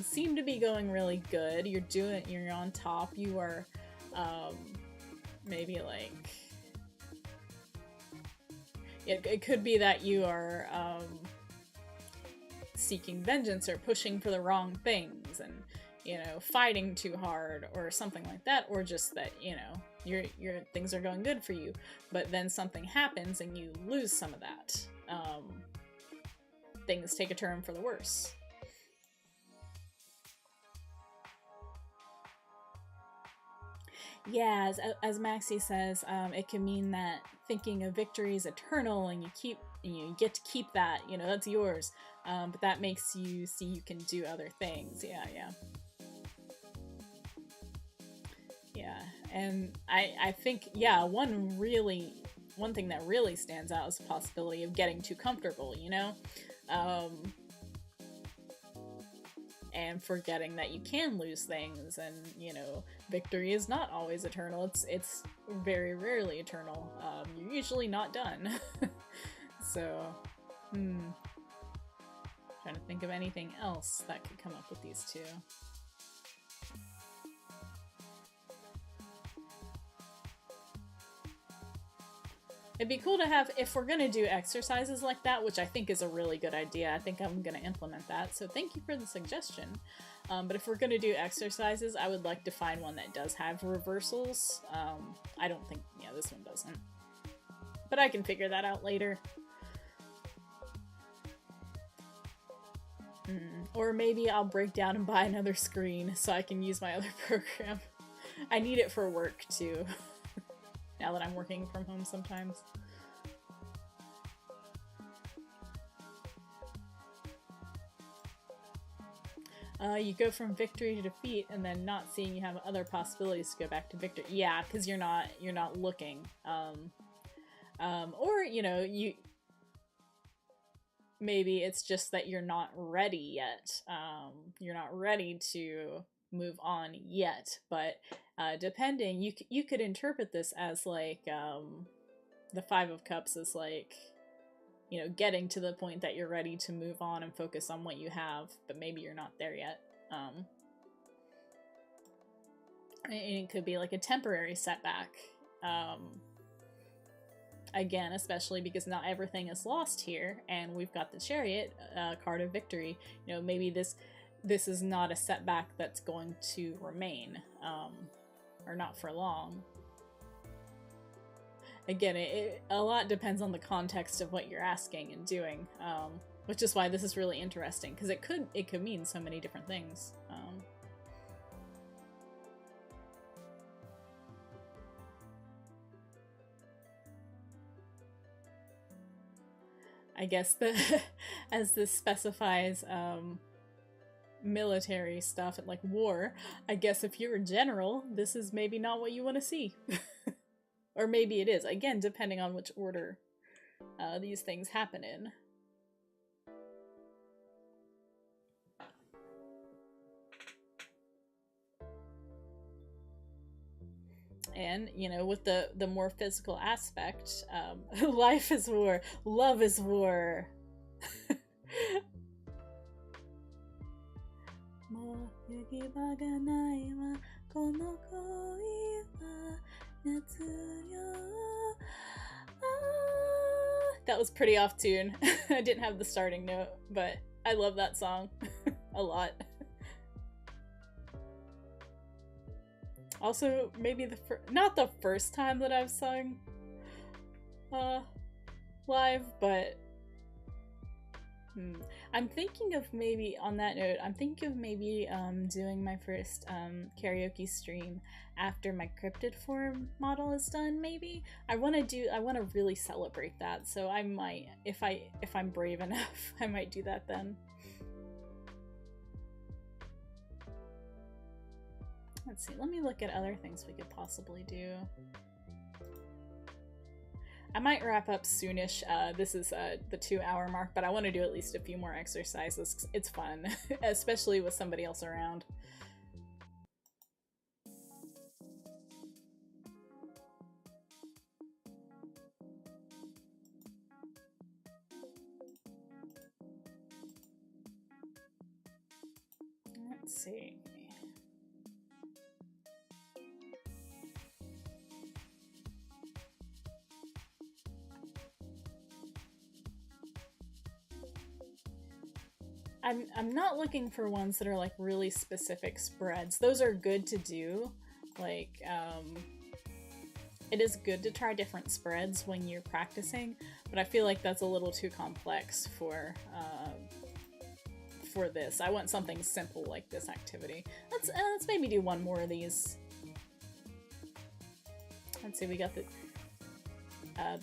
S1: seem to be going really good. You're on top. You are maybe like it could be that you are seeking vengeance or pushing for the wrong things, and you know, fighting too hard or something like that, or just that, you know, your things are going good for you, but then something happens and you lose some of that. Things take a turn for the worse. Yeah, as Maxie says, it can mean that thinking of victory is eternal, and you get to keep that, you know, that's yours. But that makes you see you can do other things. Yeah. Yeah, and I think, yeah, one thing that really stands out is the possibility of getting too comfortable, you know? And forgetting that you can lose things, and, you know, victory is not always eternal. It's very rarely eternal. You're usually not done. So, trying to think of anything else that could come up with these two. It'd be cool to have, if we're gonna do exercises like that, which I think is a really good idea. I think I'm gonna implement that, so thank you for the suggestion. But if we're gonna do exercises, I would like to find one that does have reversals. I don't think, yeah, this one doesn't. But I can figure that out later. Or maybe I'll break down and buy another screen so I can use my other program. I need it for work too. Now that I'm working from home sometimes. You go from victory to defeat and then not seeing you have other possibilities to go back to victory. Yeah, because you're not looking. Or, you know, maybe it's just that you're not ready yet. You're not ready to move on yet, but depending, you could interpret this as like the Five of Cups is like, you know, getting to the point that you're ready to move on and focus on what you have, but maybe you're not there yet. And it could be like a temporary setback. Again, especially because not everything is lost here, and we've got the Chariot card of victory. You know, maybe this is not a setback that's going to remain, or not for long. Again, a lot depends on the context of what you're asking and doing, which is why this is really interesting, because it could mean so many different things. I guess as this specifies military stuff, like war, I guess if you're a general, this is maybe not what you want to see. Or maybe it is, again, depending on which order these things happen in. And, you know, with the more physical aspect, life is war, love is war. That was pretty off tune. I didn't have the starting note, but I love that song a lot. Also, maybe not the first time that I've sung live, but I'm thinking of maybe, on that note, I'm thinking of maybe doing my first karaoke stream after my cryptid form model is done, maybe. I want to really celebrate that, so I might, if I'm brave enough, I might do that then. Let's see, let me look at other things we could possibly do. I might wrap up soonish. This is the 2-hour mark, but I want to do at least a few more exercises. It's fun, especially with somebody else around. Let's see. I'm not looking for ones that are like really specific spreads. Those are good to do. Like, it is good to try different spreads when you're practicing, but I feel like that's a little too complex for this. I want something simple like this activity. Let's maybe do one more of these. Let's see, we got the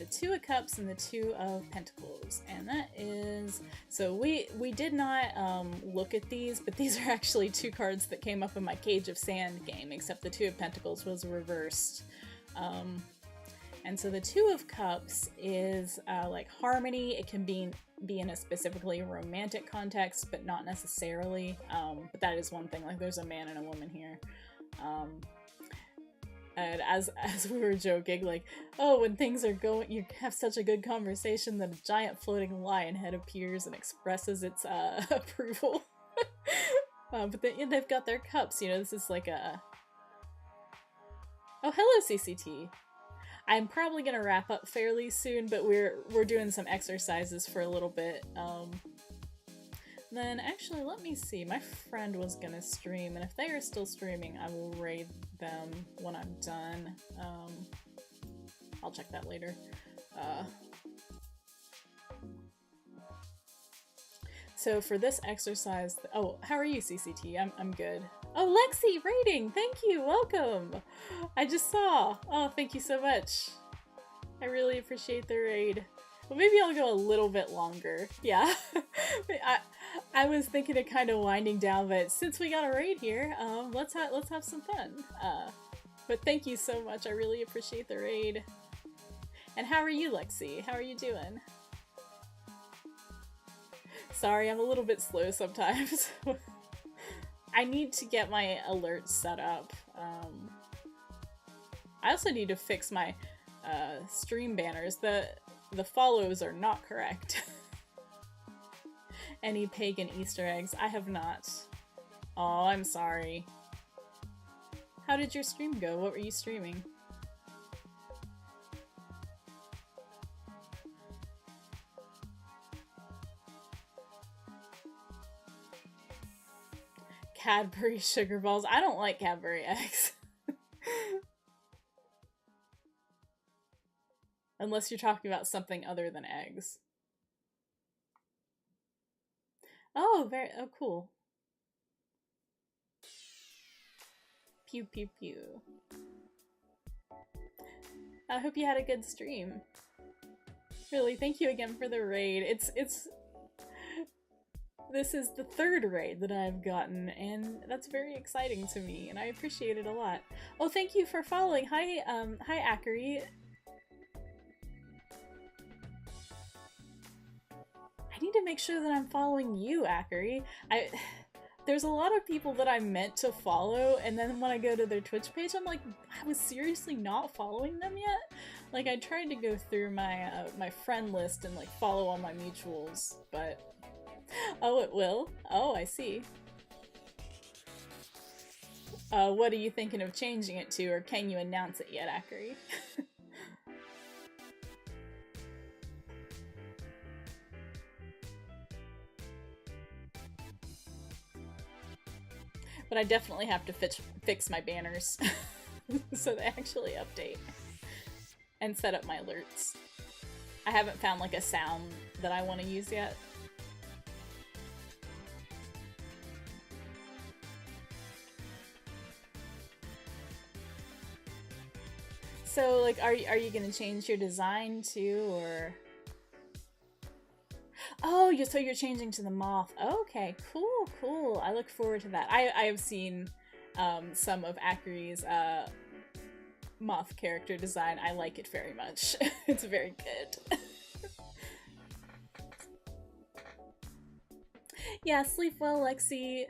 S1: Two of Cups and the Two of Pentacles, and that is, so we did not look at these, but these are actually two cards that came up in my Cage of Sand game, except the Two of Pentacles was reversed. And so the Two of Cups is like harmony. It can be in a specifically romantic context, but not necessarily. But that is one thing, like there's a man and a woman here. And as we were joking, like, oh, when things are going, you have such a good conversation that a giant floating lion head appears and expresses its approval. But they've got their cups, you know, this is like a... Oh, hello, CCT. I'm probably gonna wrap up fairly soon, but we're doing some exercises for a little bit. Then actually, let me see. My friend was gonna stream, and if they are still streaming, I will raid them when I'm done. I'll check that later. So for this exercise, oh, how are you, CCT? I'm good. Oh, Lexi, rating! Thank you, welcome! I just saw. Oh, thank you so much. I really appreciate the raid. Well, maybe I'll go a little bit longer. Yeah. I was thinking of kind of winding down, but since we got a raid here, let's have some fun. But thank you so much. I really appreciate the raid. And how are you, Lexi? How are you doing? Sorry, I'm a little bit slow sometimes. I need to get my alerts set up. I also need to fix my stream banners. The follows are not correct. Any pagan Easter eggs? I have not. Oh, I'm sorry. How did your stream go? What were you streaming? Cadbury sugar balls. I don't like Cadbury eggs. Unless you're talking about something other than eggs. Oh, oh, cool. Pew pew pew. I hope you had a good stream. Really, thank you again for the raid. This is the third raid that I've gotten, and that's very exciting to me, and I appreciate it a lot. Oh, thank you for following. Hi, hi, Akari. I need to make sure that I'm following you, Akari. There's a lot of people that I meant to follow, and then when I go to their Twitch page, I'm like, I was seriously not following them yet? Like, I tried to go through my my friend list and like follow all my mutuals, but oh, it will? Oh, I see. What are you thinking of changing it to, or can you announce it yet, Akari? But I definitely have to fix my banners so they actually update and set up my alerts. I haven't found like a sound that I want to use yet. So, like, are you gonna change your design too, or? Oh, so you're changing to the moth. Okay, cool, cool. I look forward to that. I have seen some of Akari's moth character design. I like it very much. It's very good. Yeah, sleep well, Lexi.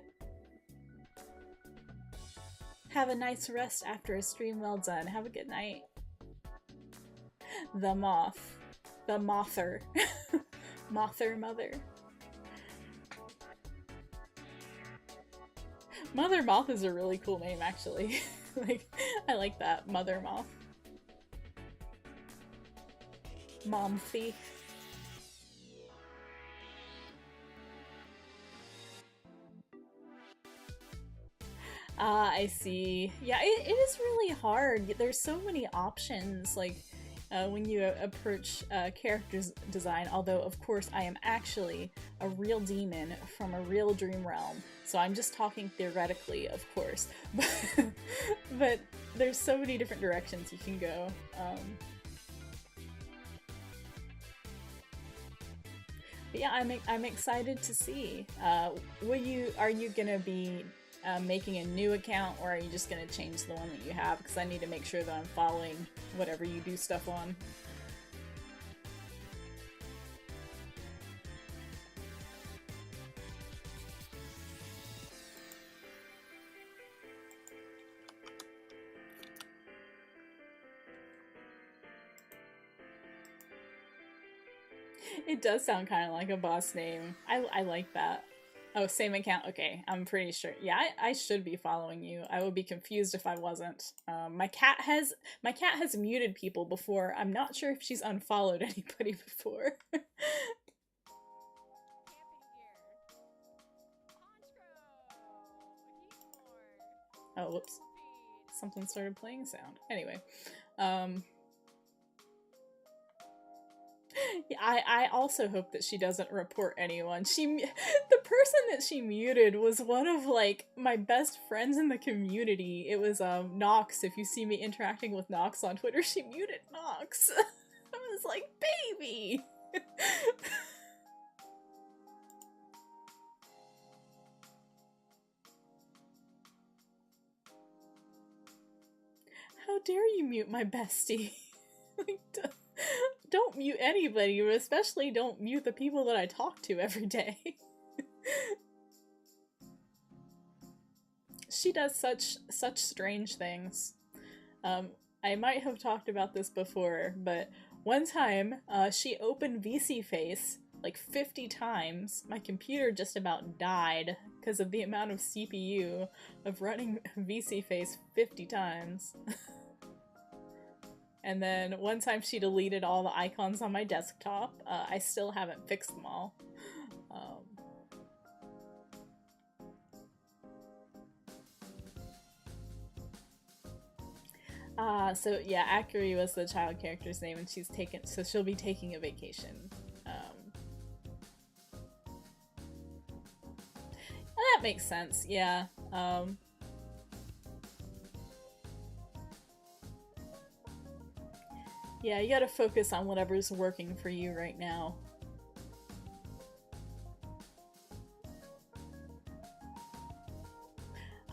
S1: Have a nice rest after a stream well done. Have a good night. The moth. The mother. Mother mother. Mother Moth is a really cool name, actually. Like, I like that. Mother Moth. Momthy. I see. Yeah, it is really hard. There's so many options, like, when you approach character's design, although of course I am actually a real demon from a real dream realm, so I'm just talking theoretically, of course, but there's so many different directions you can go. But yeah, I'm excited to see. Are you gonna be making a new account, or are you just gonna change the one that you have? Because I need to make sure that I'm following whatever you do stuff on. It does sound kind of like a boss name. I like that. Oh, same account. Okay, I'm pretty sure. Yeah, I should be following you. I would be confused if I wasn't. My cat has muted people before. I'm not sure if she's unfollowed anybody before. Oh, whoops. Something started playing sound. Anyway, um, yeah, I also hope that she doesn't report anyone. The person that she muted was one of like my best friends in the community. It was Nox. If you see me interacting with Nox on Twitter, she muted Nox. I was like, baby. How dare you mute my bestie? Like, don't mute anybody, especially don't mute the people that I talk to every day. She does such strange things. I might have talked about this before, but one time she opened VC Face like 50 times. My computer just about died because of the amount of CPU of running VC Face 50 times. And then one time she deleted all the icons on my desktop. I still haven't fixed them all. So yeah, Akari was the child character's name, and she'll be taking a vacation. That makes sense, yeah. Yeah, you gotta focus on whatever's working for you right now.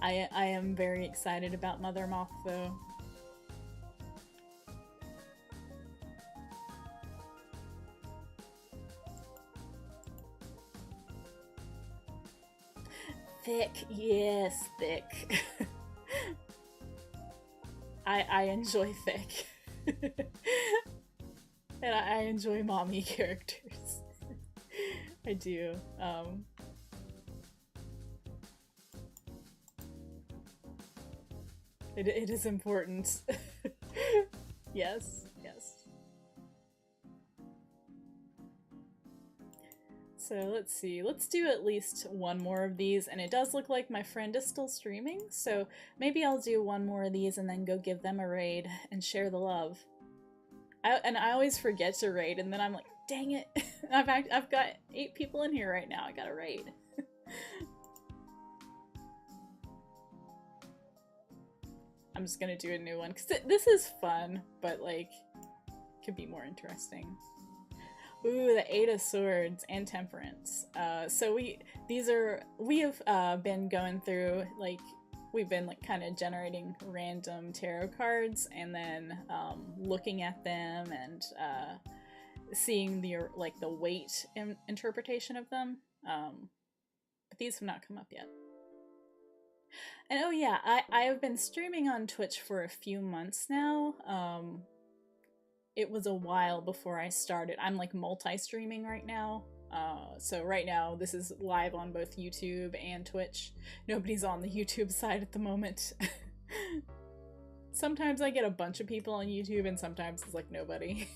S1: I am very excited about Mother Moth, though. Thick, yes, thick. I enjoy thick. And I enjoy mommy characters. I do. It is important. Yes, yes. So let's see. Let's do at least one more of these, and it does look like my friend is still streaming, so maybe I'll do one more of these and then go give them a raid and share the love. I always forget to raid, and then I'm like, dang it. I've got 8 people in here right now. I gotta raid. I'm just gonna do a new one, because this is fun, but, like, could be more interesting. Ooh, the 8 of Swords and Temperance. So we have been going through, like, we've been, like, kind of generating random tarot cards, and then, looking at them, and, seeing the weight interpretation of them. But these have not come up yet. And oh yeah, I have been streaming on Twitch for a few months now. It was a while before I started. I'm like multi-streaming right now. So right now this is live on both YouTube and Twitch. Nobody's on the YouTube side at the moment. Sometimes I get a bunch of people on YouTube and sometimes it's like nobody.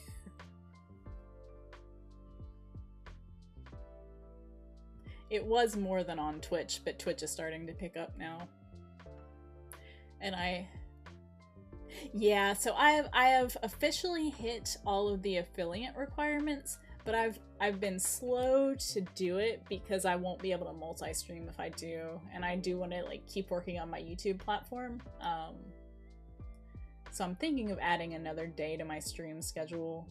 S1: It was more than on Twitch, but Twitch is starting to pick up now. And yeah, so I have officially hit all of the affiliate requirements, but I've been slow to do it because I won't be able to multi-stream if I do, and I do want to like keep working on my YouTube platform. So I'm thinking of adding another day to my stream schedule.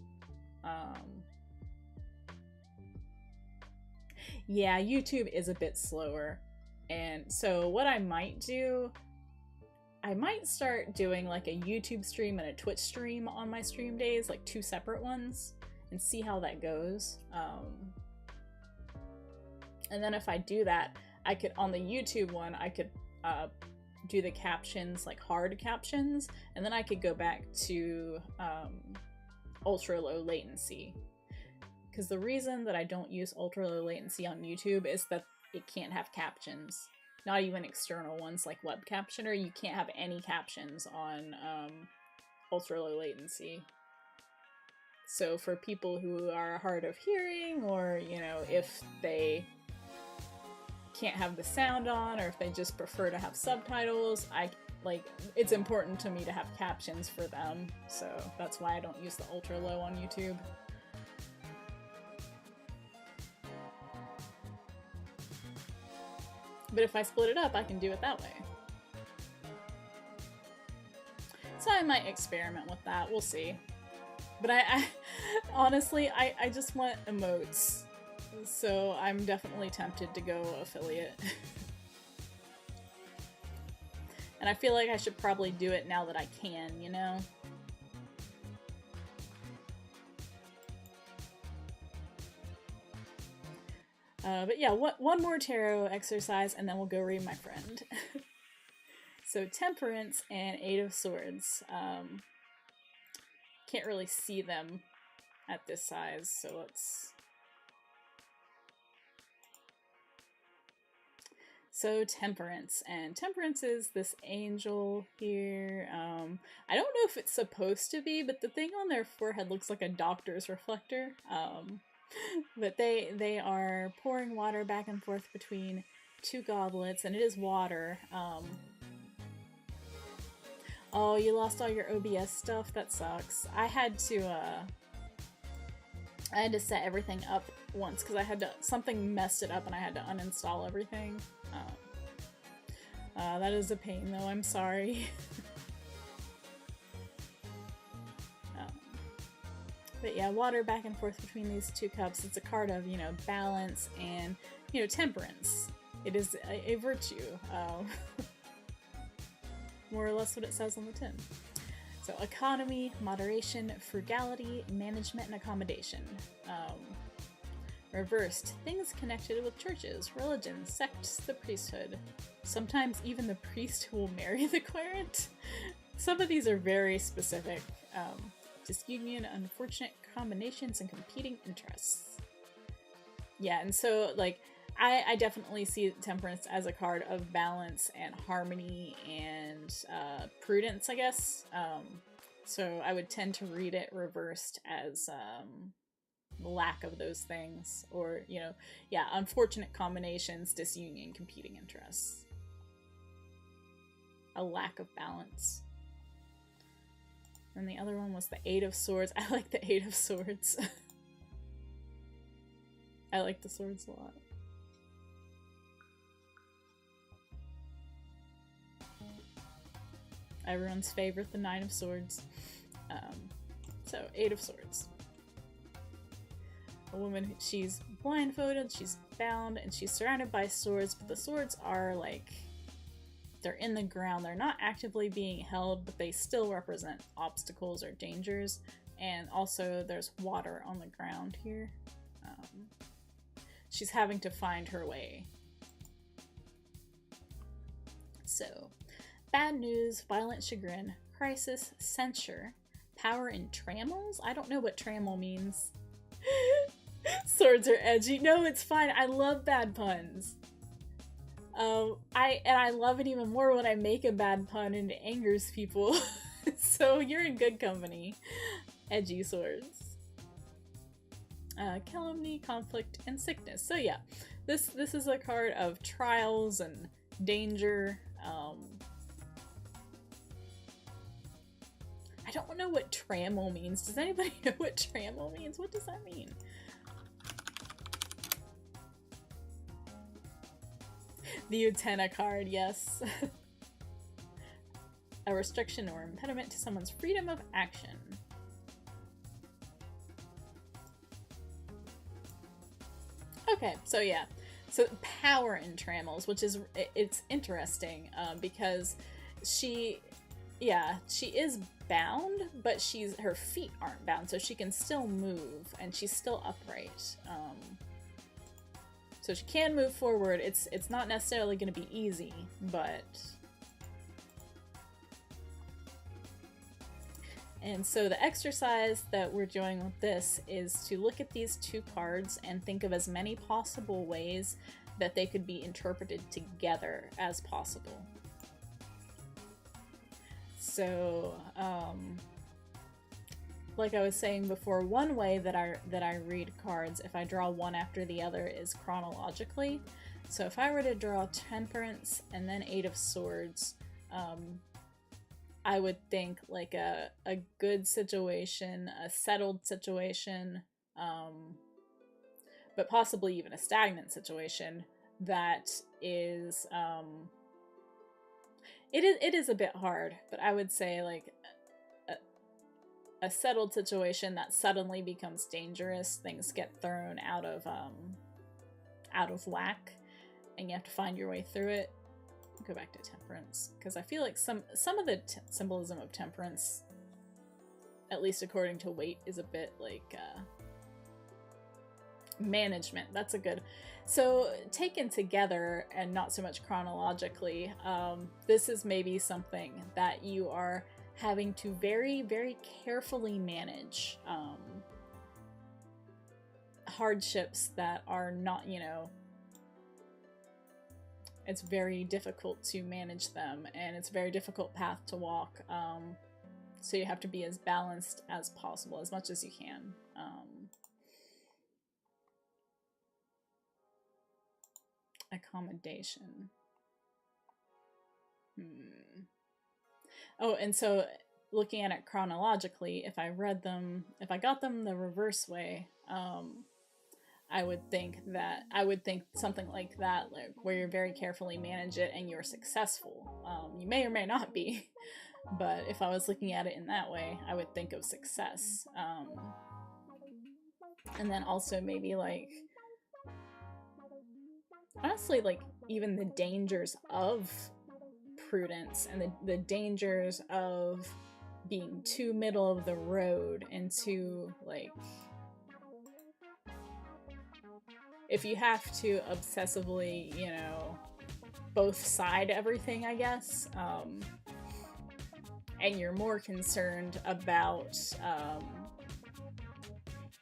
S1: Yeah, YouTube is a bit slower, and so what I might do, I might start doing like a YouTube stream and a Twitch stream on my stream days, like 2 separate ones, and see how that goes. And then if I do that, I could, on the YouTube one, I could do the captions, like hard captions, and then I could go back to ultra low latency. Because the reason that I don't use ultra low latency on YouTube is that it can't have captions. Not even external ones like web captioner. You can't have any captions on ultra low latency. So for people who are hard of hearing, or, you know, if they can't have the sound on, or if they just prefer to have subtitles, it's important to me to have captions for them. So that's why I don't use the ultra low on YouTube. But if I split it up, I can do it that way. So I might experiment with that, we'll see. But I honestly, I just want emotes. So I'm definitely tempted to go affiliate. And I feel like I should probably do it now that I can, you know? But yeah, one more tarot exercise and then we'll go read my friend. So Temperance and Eight of Swords. Can't really see them at this size, so let's... So Temperance, and Temperance is this angel here. I don't know if it's supposed to be, but the thing on their forehead looks like a doctor's reflector. But they are pouring water back and forth between two goblets, and it is water. Oh, you lost all your OBS stuff? That sucks. I had to set everything up once because something messed it up and I had to uninstall everything. That is a pain though, I'm sorry. But yeah, water back and forth between these two cups. It's a card of, you know, balance and, you know, temperance. It is a virtue. More or less what it says on the tin. So economy, moderation, frugality, management, and accommodation. Reversed, things connected with churches, religion, sects, the priesthood. Sometimes even the priest who will marry the querent. Some of these are very specific. Disunion, unfortunate combinations, and competing interests. Yeah, and so, like, I definitely see Temperance as a card of balance and harmony and prudence, I guess. So I would tend to read it reversed as lack of those things, or, you know, yeah, unfortunate combinations, disunion, competing interests. A lack of balance. And the other one was the Eight of Swords. I like the Eight of Swords. I like the swords a lot. Everyone's favorite, the Nine of Swords. So, Eight of Swords. A woman, she's blindfolded, she's bound, and she's surrounded by swords, but the swords are like... they're in the ground. They're not actively being held, but they still represent obstacles or dangers. And also there's water on the ground here. She's having to find her way. So, bad news, violent chagrin, crisis, censure, power in trammels? I don't know what trammel means. Swords are edgy. No, it's fine. I love bad puns. I love it even more when I make a bad pun and it angers people. So you're in good company. Edgy swords. Calumny, conflict, and sickness. So yeah, this is a card of trials and danger. I don't know what trammel means. Does anybody know what trammel means? What does that mean? The Utena card, yes. A restriction or impediment to someone's freedom of action. Okay, so yeah. So power in trammels, which is, it's interesting because she is bound, but her feet aren't bound, so she can still move and she's still upright. So she can move forward. It's not necessarily going to be easy, but... And so the exercise that we're doing with this is to look at these two cards and think of as many possible ways that they could be interpreted together as possible. So, like I was saying before, one way that I read cards, if I draw one after the other, is chronologically. So if I were to draw Temperance and then Eight of Swords, I would think like a good situation, a settled situation, but possibly even a stagnant situation that is, it is a bit hard, but I would say like a settled situation that suddenly becomes dangerous. Things get thrown out of whack, and you have to find your way through it. Go back to Temperance, because I feel like some of the symbolism of Temperance, at least according to Weight, is a bit like management. That's a good. So taken together and not so much chronologically, this is maybe something that you are having to very, very carefully manage. Hardships that are not, you know, it's very difficult to manage them, and it's a very difficult path to walk. So you have to be as balanced as possible, as much as you can. Accommodation. Oh, and so looking at it chronologically, if I got them the reverse way, I would think something like that, like where you very carefully manage it and you're successful. You may or may not be, but if I was looking at it in that way, I would think of success. And then also maybe like, honestly, like even the dangers of prudence and the dangers of being too middle of the road and too like, if you have to obsessively, you know, both side everything, I guess, and you're more concerned about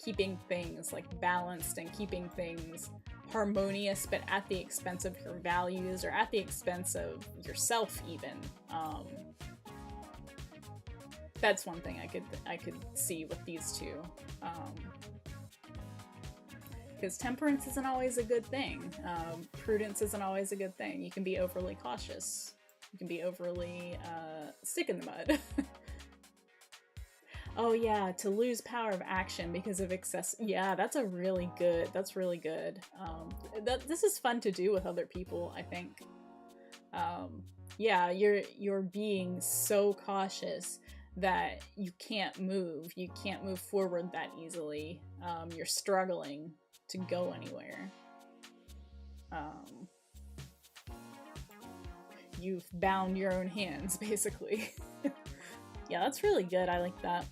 S1: keeping things like balanced and keeping things harmonious, but at the expense of your values or at the expense of yourself even. That's one thing I could see with these two. Because temperance isn't always a good thing. Prudence isn't always a good thing. You can be overly cautious. You can be overly stick in the mud. Oh yeah, to lose power of action because of excess. Yeah, that's really good. This is fun to do with other people, I think. Yeah, you're being so cautious that you can't move. You can't move forward that easily. You're struggling to go anywhere. You've bound your own hands, basically. Yeah, that's really good. I like that.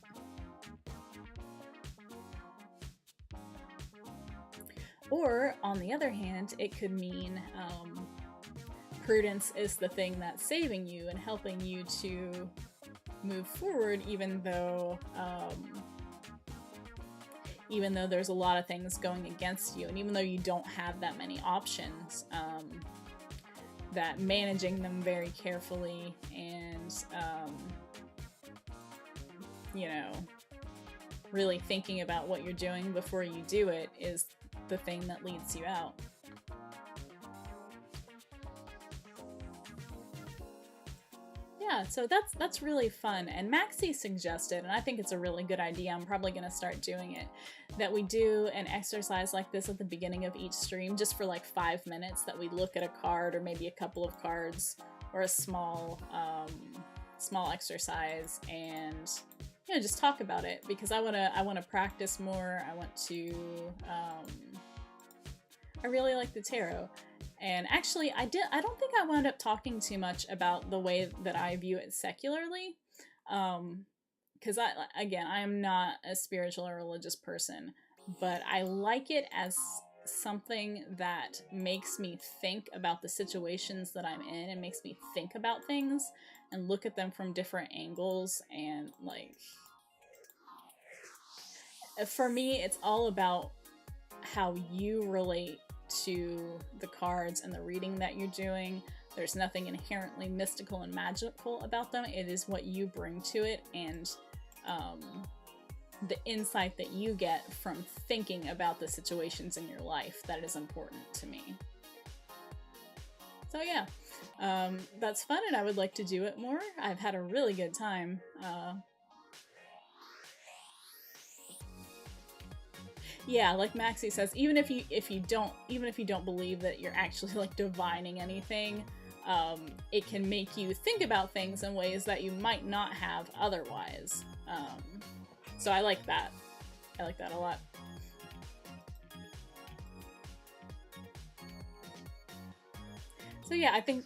S1: Or, on the other hand, it could mean prudence is the thing that's saving you and helping you to move forward, even though there's a lot of things going against you, and even though you don't have that many options, that managing them very carefully and, you know, really thinking about what you're doing before you do it is the thing that leads you out. Yeah, so that's really fun, and Maxie suggested, and I think it's a really good idea, I'm probably going to start doing it, that we do an exercise like this at the beginning of each stream, just for like 5 minutes, that we look at a card, or maybe a couple of cards, or a small exercise, and, you know, just talk about it, because I want to practice more. I want to, I really like the tarot. And actually, I don't think I wound up talking too much about the way that I view it secularly, because I am not a spiritual or religious person, but I like it as something that makes me think about the situations that I'm in, and makes me think about things and look at them from different angles, and like, for me, it's all about how you relate to the cards and the reading that you're doing. There's nothing inherently mystical and magical about them. It is what you bring to it, and the insight that you get from thinking about the situations in your life that is important to me. So yeah, that's fun, and I would like to do it more. I've had a really good time. Yeah, like Maxie says, even if you don't believe that you're actually like divining anything, it can make you think about things in ways that you might not have otherwise. So I like that. I like that a lot. So yeah, I think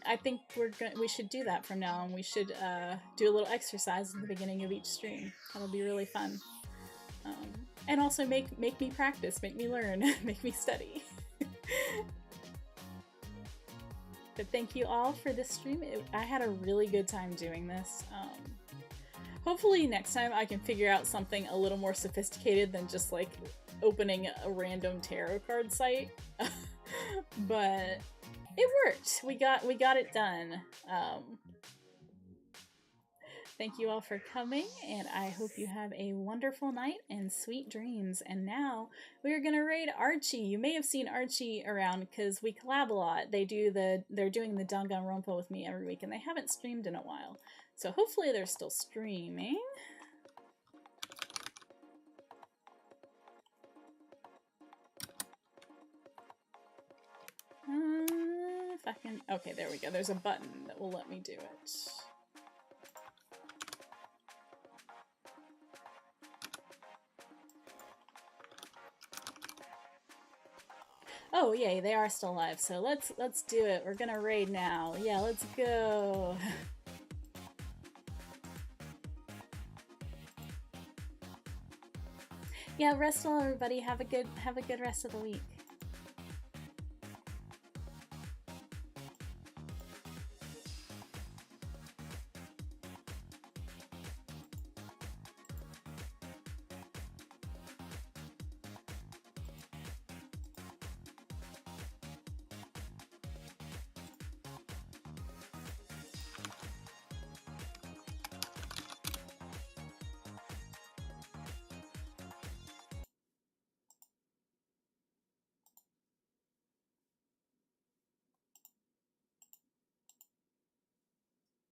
S1: we should do that from now on. We should do a little exercise at the beginning of each stream. That'll be really fun. And also make me practice, make me learn, make me study. But thank you all for this stream. I had a really good time doing this. Hopefully next time I can figure out something a little more sophisticated than just like opening a random tarot card site. But it worked. We got it done. Thank you all for coming, and I hope you have a wonderful night and sweet dreams. And now we are gonna raid Archie. You may have seen Archie around because we collab a lot. They're doing the Danganronpa with me every week, and they haven't streamed in a while. So hopefully they're still streaming. If I can, okay, there we go. There's a button that will let me do it. Oh yay, they are still alive, so let's do it. We're gonna raid now. Yeah, let's go. Yeah, rest well everybody. Have a good rest of the week.